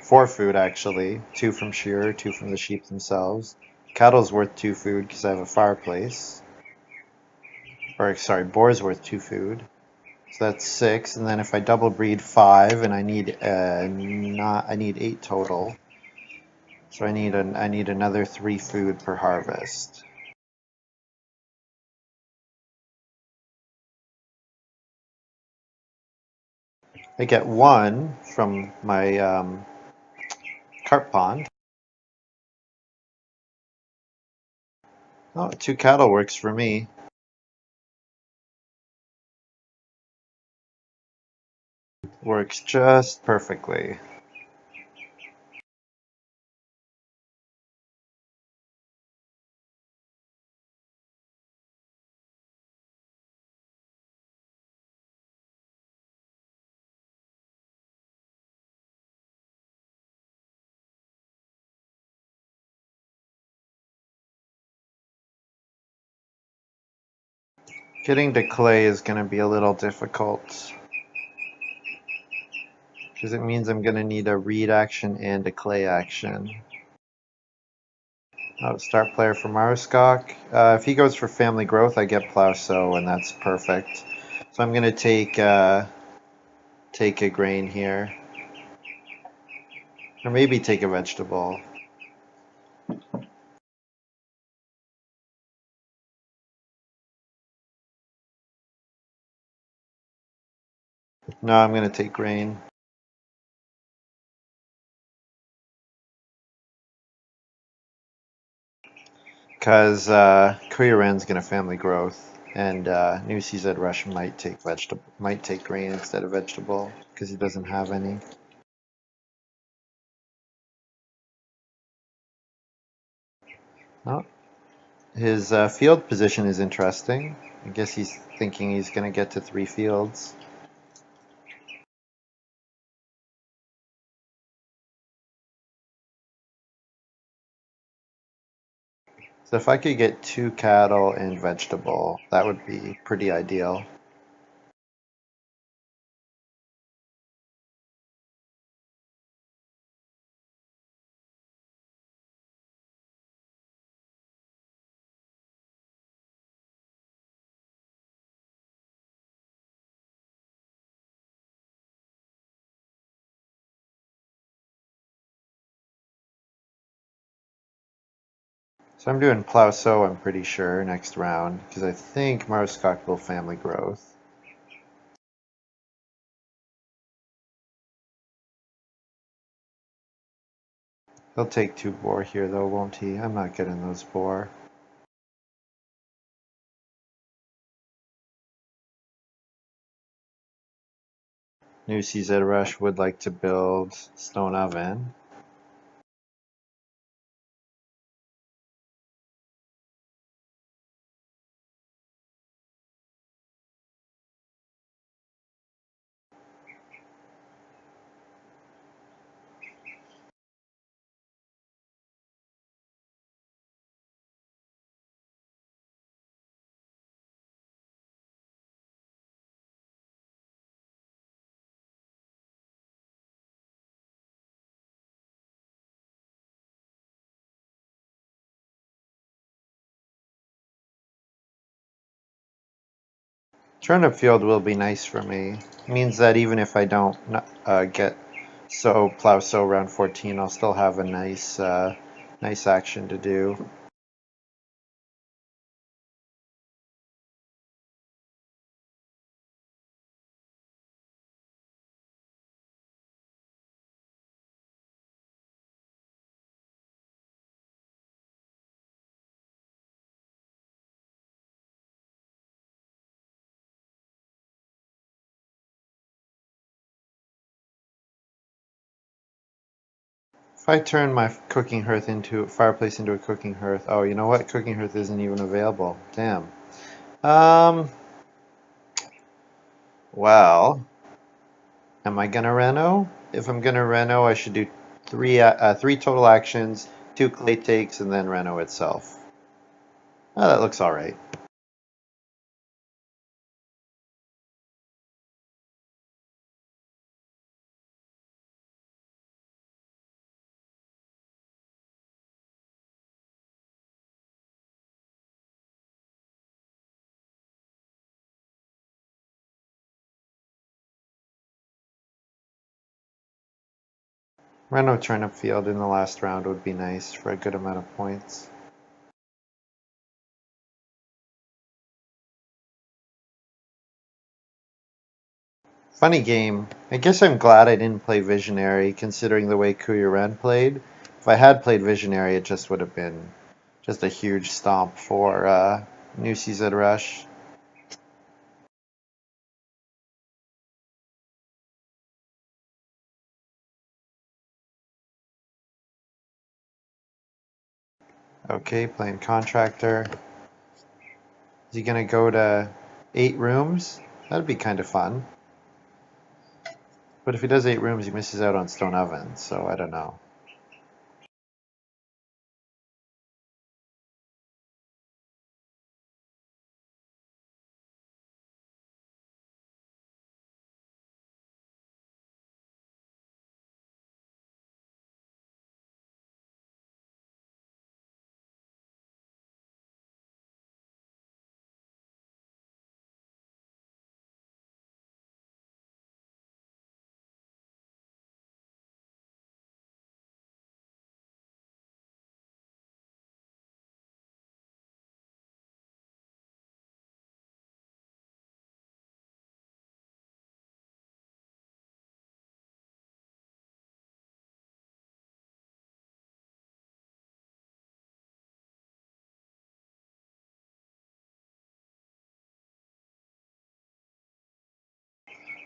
A: 4 food, actually. 2 from shearer, 2 from the sheep themselves. Cattle's worth 2 food because I have a fireplace. Or, sorry, boar's worth 2 food. So that's 6. And then if I double breed 5, and I need not I need 8 total. So I need another 3 food per harvest. I get 1 from my carp pond. Oh, 2 cattle works for me. Works just perfectly. Getting to clay is going to be a little difficult because it means I'm going to need a read action and a clay action. Oh, start player for Marskok. If he goes for family growth, I get plow sow, and that's perfect. So I'm going to take a grain here, or maybe take a vegetable. No, I'm going to take grain. Because Kuyaran's going to family growth, and New CZ Rush might take grain instead of vegetable because he doesn't have any. Oh, his field position is interesting. I guess he's thinking he's going to get to 3 fields. So if I could get 2 cattle and vegetable, that would be pretty ideal. So I'm doing plow sow, I'm pretty sure, next round, because I think Marskok will family growth. He'll take 2 boar here though, won't he? I'm not getting those boar. New CZ Rush would like to build stone oven. Turnip field will be nice for me. It means that even if I don't get plow sow round 14, I'll still have a nice action to do. If I turn my fireplace into a cooking hearth, oh, you know what? Cooking hearth isn't even available. Damn. Um, well, am I gonna reno? If I'm gonna reno, I should do 3 total actions, 2 clay takes, and then reno itself. Oh, that looks all right. Reno turnip field in the last round would be nice for a good amount of points. Funny game. I guess I'm glad I didn't play Visionary, considering the way Kuya played. If I had played Visionary, it just would have been just a huge stomp for New CZ Rush. Okay, playing contractor. Is he gonna go to 8 rooms? That'd be kind of fun. But if he does 8 rooms, he misses out on stone oven, so I don't know.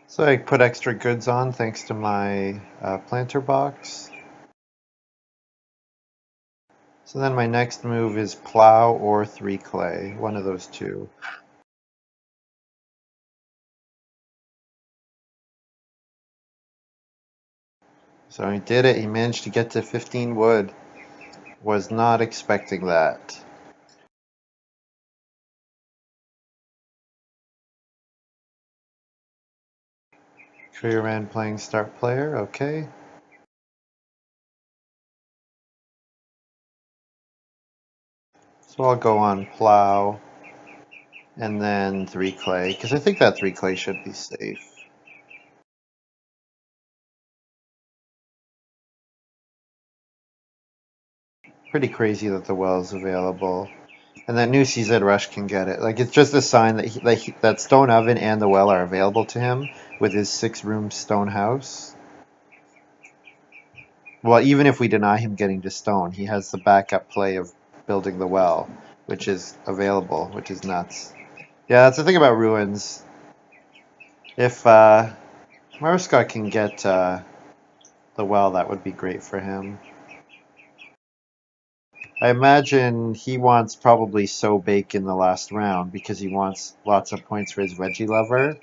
A: So I put extra goods on thanks to my planter box. So then my next move is plow or 3 clay, one of those two. So he did it, he managed to get to 15 wood. Was not expecting that. Career man playing start player, okay. So I'll go on plow and then 3 clay, because I think that 3 clay should be safe. Pretty crazy that the well is available. And that new CZ Rush can get it. Like, it's just a sign that that stone oven and the well are available to him with his 6-room stone house. Well, even if we deny him getting to stone, he has the backup play of building the well, which is available, which is nuts. Yeah, that's the thing about ruins. If Mariscott can get the well, that would be great for him. I imagine he wants probably so bake in the last round because he wants lots of points for his veggie lover.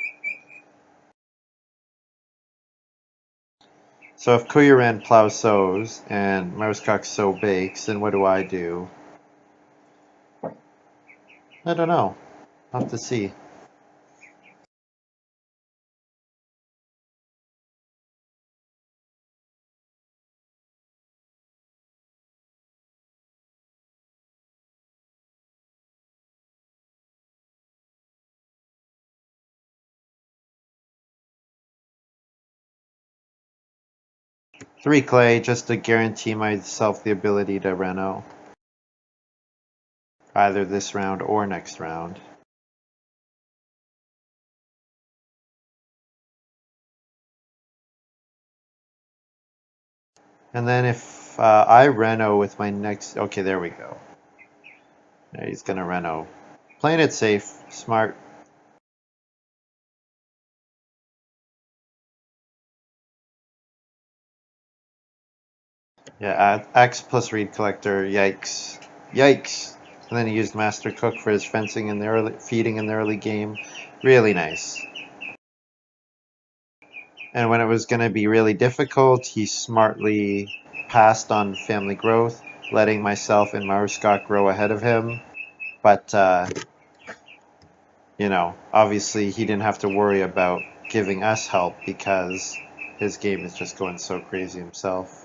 A: So if Kuyaran plow sows and Mariscock so bakes, then what do I do? I don't know. I'll have to see. Three clay just to guarantee myself the ability to reno either this round or next round. And then if I reno with my next... Okay, there we go. Yeah, he's going to reno. Playing it safe. Smart. Yeah, Axe plus Reed Collector. Yikes. Yikes. And then he used Master Cook for his fencing in the early, feeding in the early game. Really nice. And when it was going to be really difficult, he smartly passed on family growth, letting myself and Maruskak grow ahead of him. But, you know, obviously he didn't have to worry about giving us help because his game is just going so crazy himself.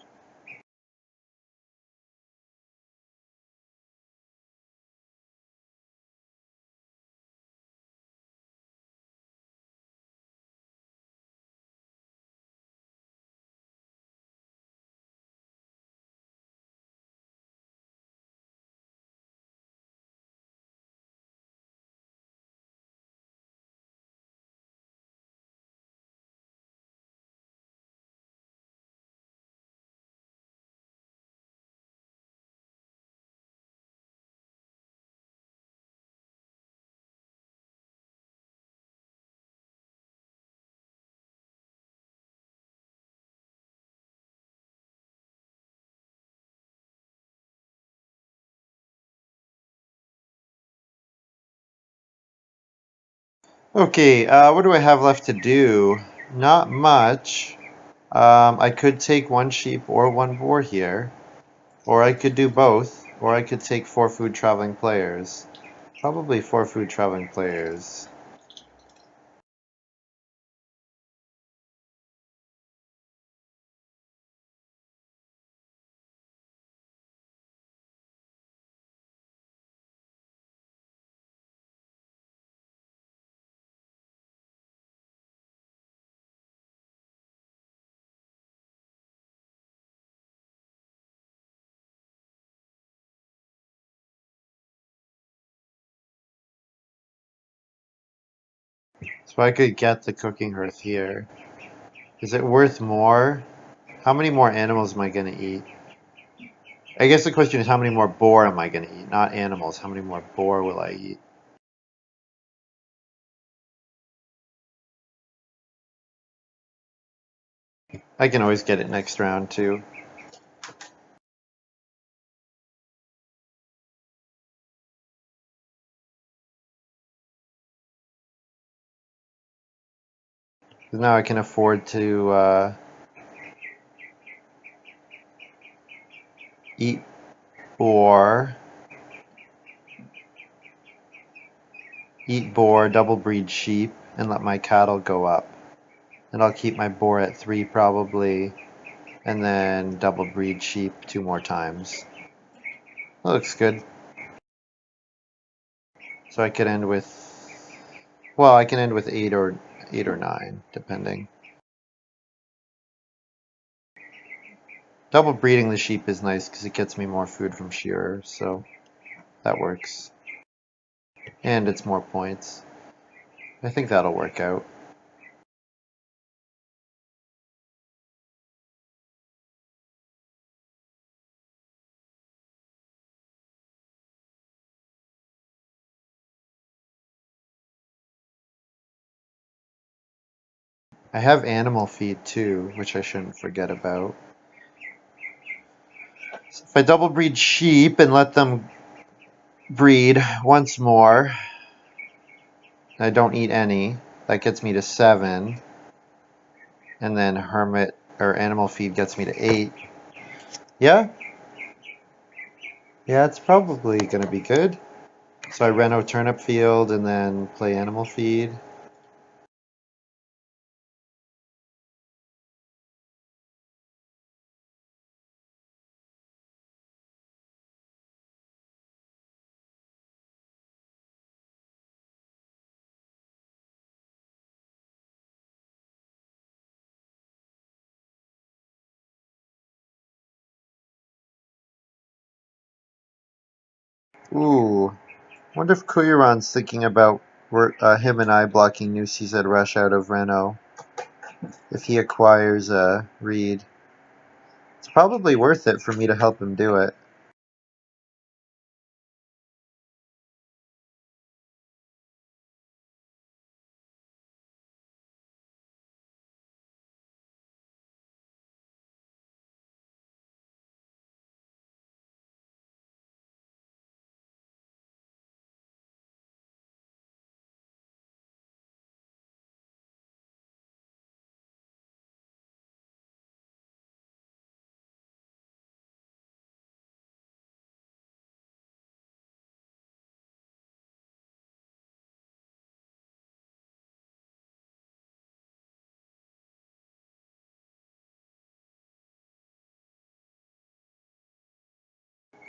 A: Okay, what do I have left to do? Not much. I could take one sheep or one boar here, or I could do both, or I could take 4 food traveling players. Probably 4 food traveling players. So I could get the cooking hearth here. Is it worth more? How many more animals am I going to eat? I guess the question is how many more boar am I going to eat? Not animals. How many more boar will I eat? I can always get it next round too. Now I can afford to eat boar, double breed sheep, and let my cattle go up. And I'll keep my boar at 3 probably, and then double breed sheep 2 more times. That looks good. So I could end with, well, I can end with 8 or 9, depending. Double breeding the sheep is nice because it gets me more food from shearers, so that works. And it's more points. I think that'll work out. I have animal feed too, which I shouldn't forget about. So if I double breed sheep and let them breed once more, I don't eat any. That gets me to 7. And then hermit or animal feed gets me to 8. Yeah? Yeah, it's probably going to be good. So I reno turnip field and then play animal feed. Ooh. Wonder if Kuyaran's thinking about him and I blocking New CZ Rush out of Reno if he acquires Reed. It's probably worth it for me to help him do it.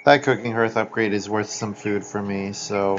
A: That cooking hearth upgrade is worth some food for me, so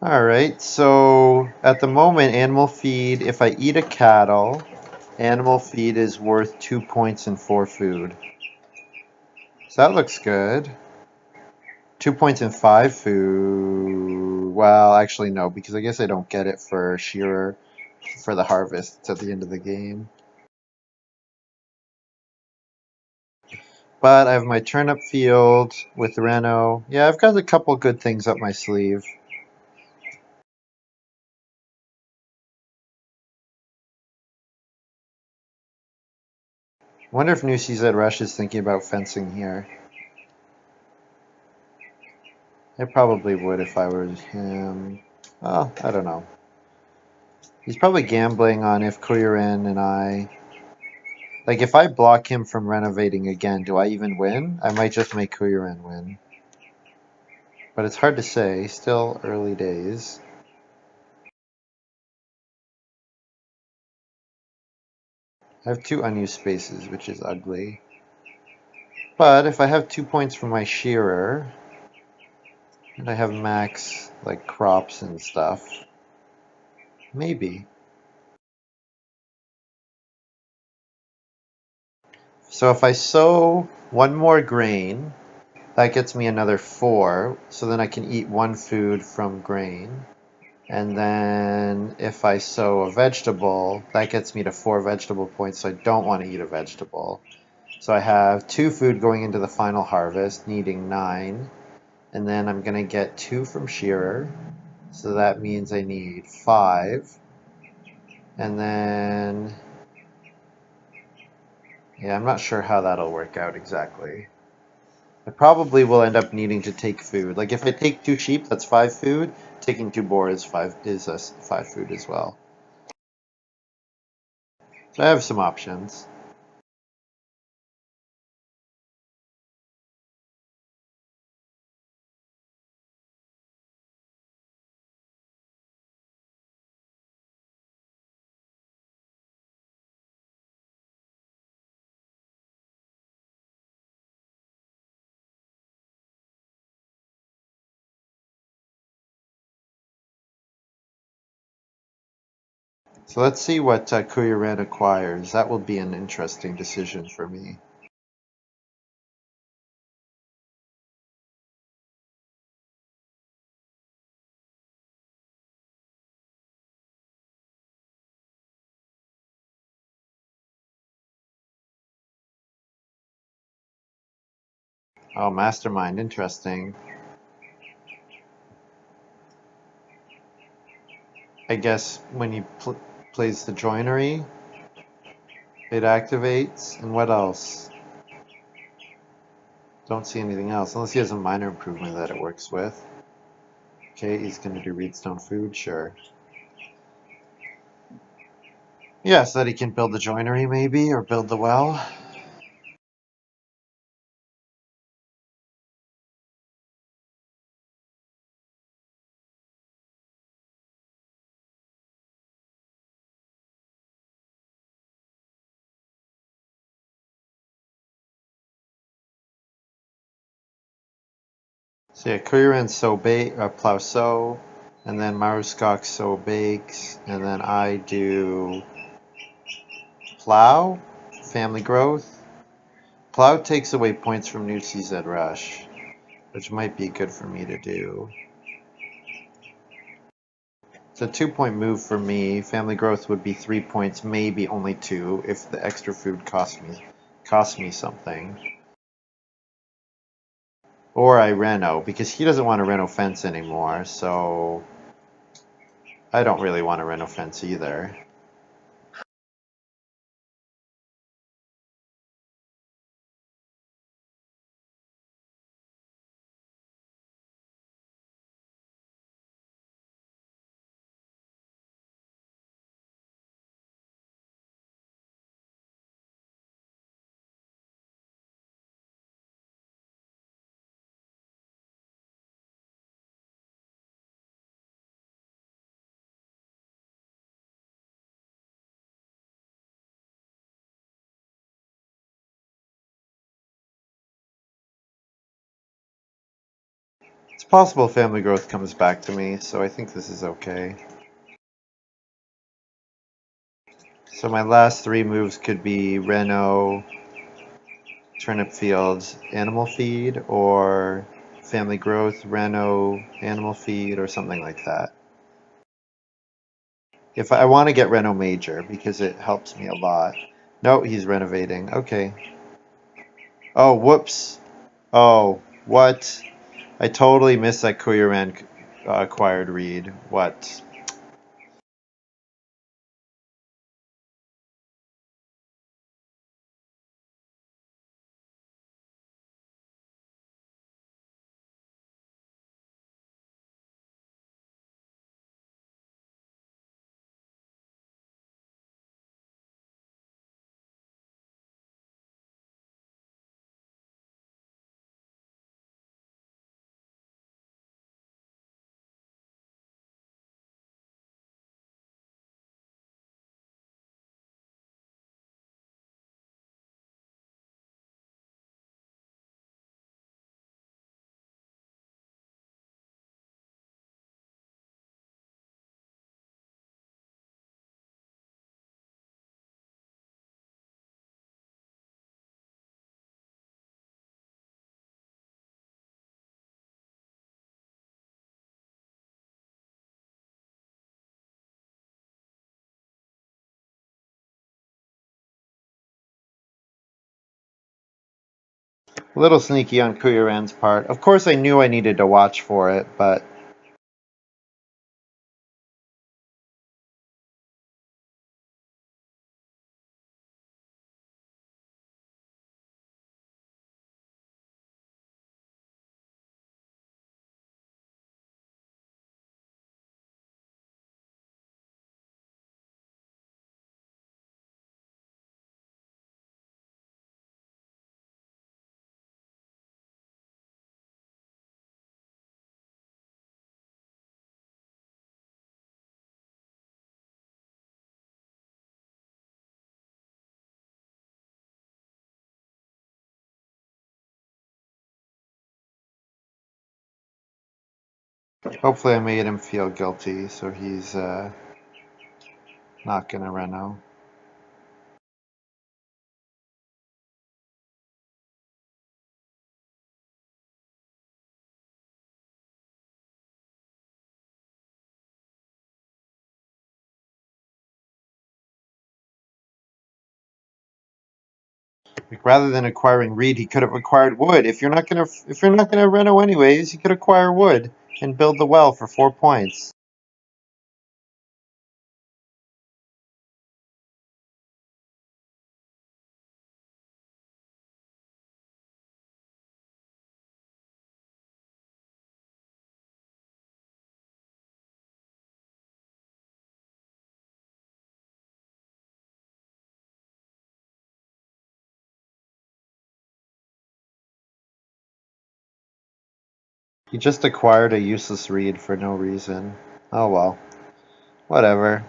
A: alright, so at the moment, animal feed, if I eat a cattle, animal feed is worth 2 points and 4 food. So that looks good. 2 points and 5 food. Well, actually no, because I guess I don't get it for shearer for the harvest. It's at the end of the game. But I have my turnip field with Reno. Yeah, I've got a couple good things up my sleeve. I wonder if New CZ Rush is thinking about fencing here. I probably would if I were him. Oh, I don't know. He's probably gambling on if Kuirin and I... Like, if I block him from renovating again, do I even win? I might just make Kuirin win. But it's hard to say. Still early days. I have 2 unused spaces, which is ugly. But if I have 2 points from my shearer, and I have max, like, crops and stuff, maybe. So if I sow 1 more grain, that gets me another 4, so then I can eat 1 food from grain. And then if I sow a vegetable, that gets me to 4 vegetable points, so I don't want to eat a vegetable. So I have 2 food going into the final harvest, needing 9. And then I'm going to get 2 from shearer, so that means I need 5. And then... yeah, I'm not sure how that'll work out exactly. I probably will end up needing to take food. Like if I take 2 sheep, that's 5 food. Taking 2 boar is 5 food as well. So I have some options. So let's see what Kuyaran acquires. That will be an interesting decision for me. Oh, Mastermind, interesting. I guess when he plays the joinery, it activates. And what else? Don't see anything else, unless he has a minor improvement that it works with. Okay, he's going to do Reedstone Food, sure. Yeah, so that he can build the joinery maybe, or build the well. So yeah, Kuiran plow sow, and then Maruskok sow bakes, and then I do plow, family growth. Plow takes away points from New CZ Rush, which might be good for me to do. It's a 2-point move for me. Family growth would be 3 points, maybe only 2, if the extra food costs me something. Or I reno, because he doesn't want to reno fence anymore, so I don't really want to reno fence either. It's possible family growth comes back to me, so I think this is okay. So my last 3 moves could be reno, turnip fields, animal feed, or family growth, reno, animal feed, or something like that. If I want to get reno major because it helps me a lot. No, he's renovating. Okay. Oh, whoops. Oh, what? I totally missed that Koyaran acquired read. What? A little sneaky on Koyaran's part. Of course, I knew I needed to watch for it, but hopefully I made him feel guilty, so he's not gonna reno. Like, rather than acquiring reed, he could have acquired wood. If you're not gonna reno anyways, you could acquire wood and build the well for 4 points. He just acquired a useless reed for no reason. Oh well, whatever.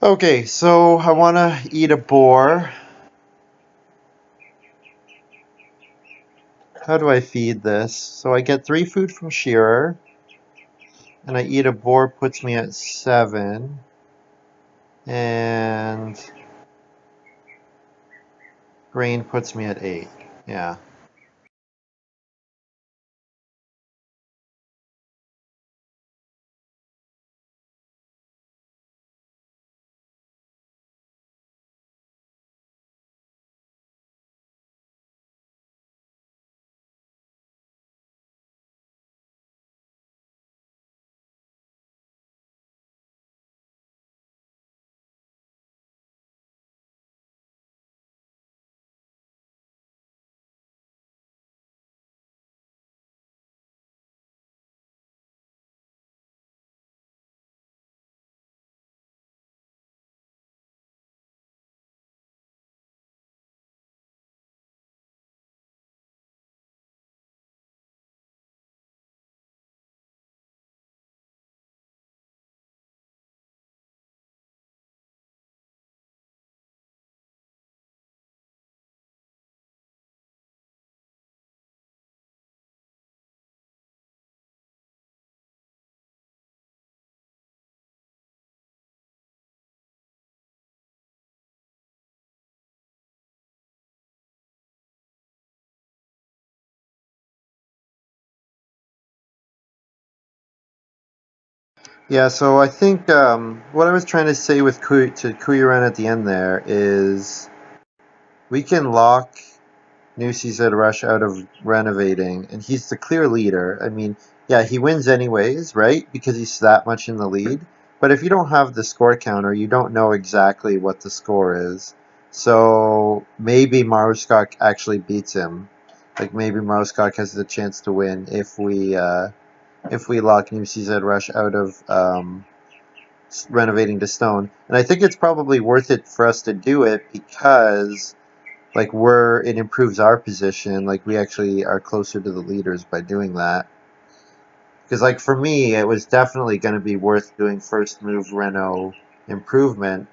A: Okay, so I want to eat a boar. How do I feed this? So I get 3 food from shearer, and I eat a boar puts me at 7, and grain puts me at 8. Yeah. Yeah, so I think what I was trying to say with to Kuyaran at the end there is we can lock New CZ Rush out of renovating, and he's the clear leader. I mean, yeah, he wins anyways, right? Because he's that much in the lead. But if you don't have the score counter, you don't know exactly what the score is. So maybe Maruskak actually beats him. Like maybe Maruskak has the chance to win if we lock New CZ Rush out of renovating to stone. And I think it's probably worth it for us to do it because like it improves our position. Like we actually are closer to the leaders by doing that. Because like for me, it was definitely going to be worth doing first move Renault improvement.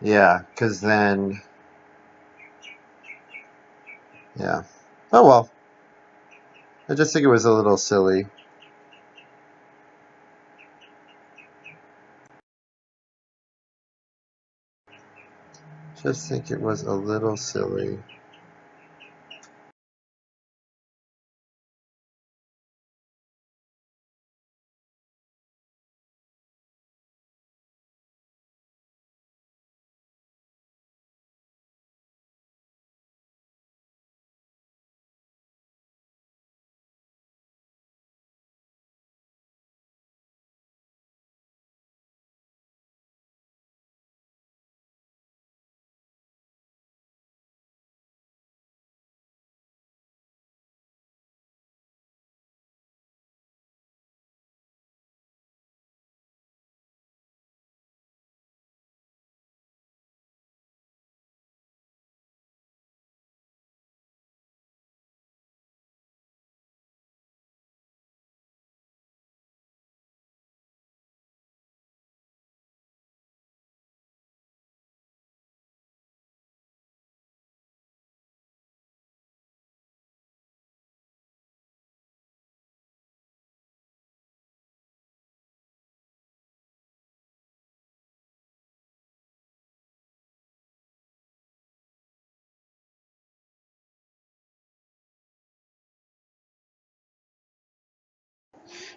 A: Yeah, because then yeah. Oh well, I just think it was a little silly. Just think it was a little silly.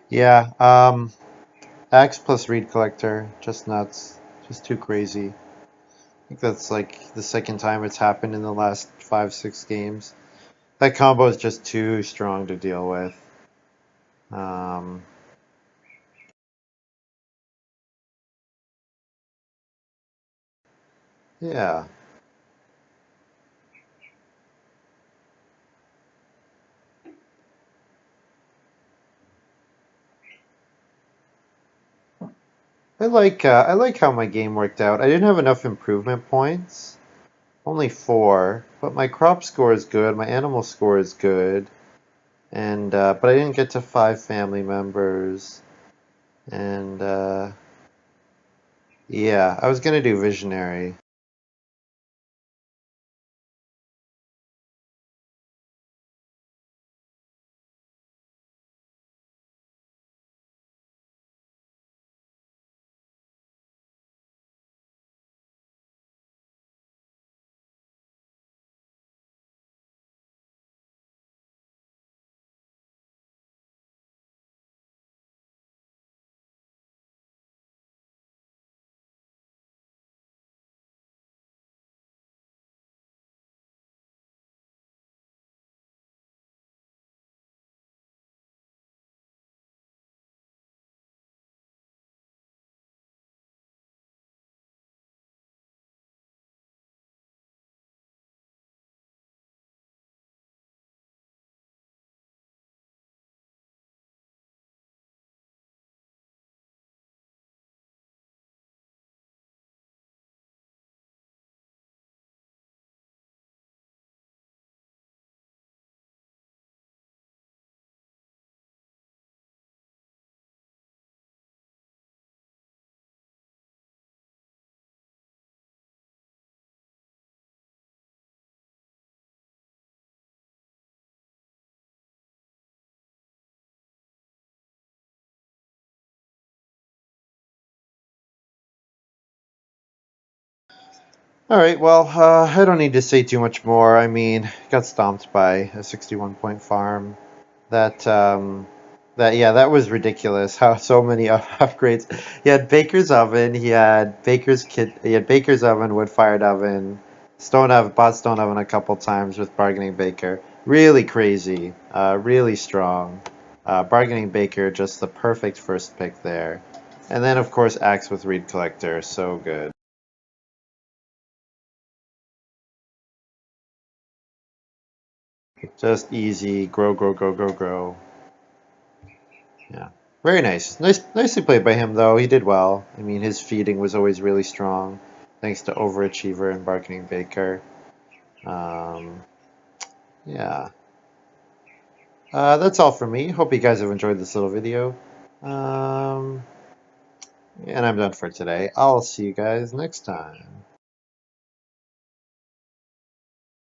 A: Yeah. Axe plus reed collector, just nuts, just too crazy. I think that's like the second time it's happened in the last 5, 6 games. That combo is just too strong to deal with. Um, yeah. I like how my game worked out. I didn't have enough improvement points, only 4, but my crop score is good, my animal score is good, and but I didn't get to 5 family members, and Yeah, I was gonna do Visionary. All right, well, I don't need to say too much more. I mean, got stomped by a 61 point farm. That yeah, that was ridiculous. How so many upgrades. He had Baker's oven, he had Baker's oven, wood fired oven, stone oven, bought stone oven a couple times with bargaining Baker. Really crazy. Really strong. Bargaining Baker, just the perfect first pick there. And then of course Axe with Reed Collector, so good. Just easy, grow, grow, grow, grow, grow. Yeah. Very nice. Nicely played by him, though. He did well. I mean, his feeding was always really strong, thanks to Overachiever and Bargaining Baker. Um, yeah. That's all for me. Hope you guys have enjoyed this little video. Um, and I'm done for today. I'll see you guys next time.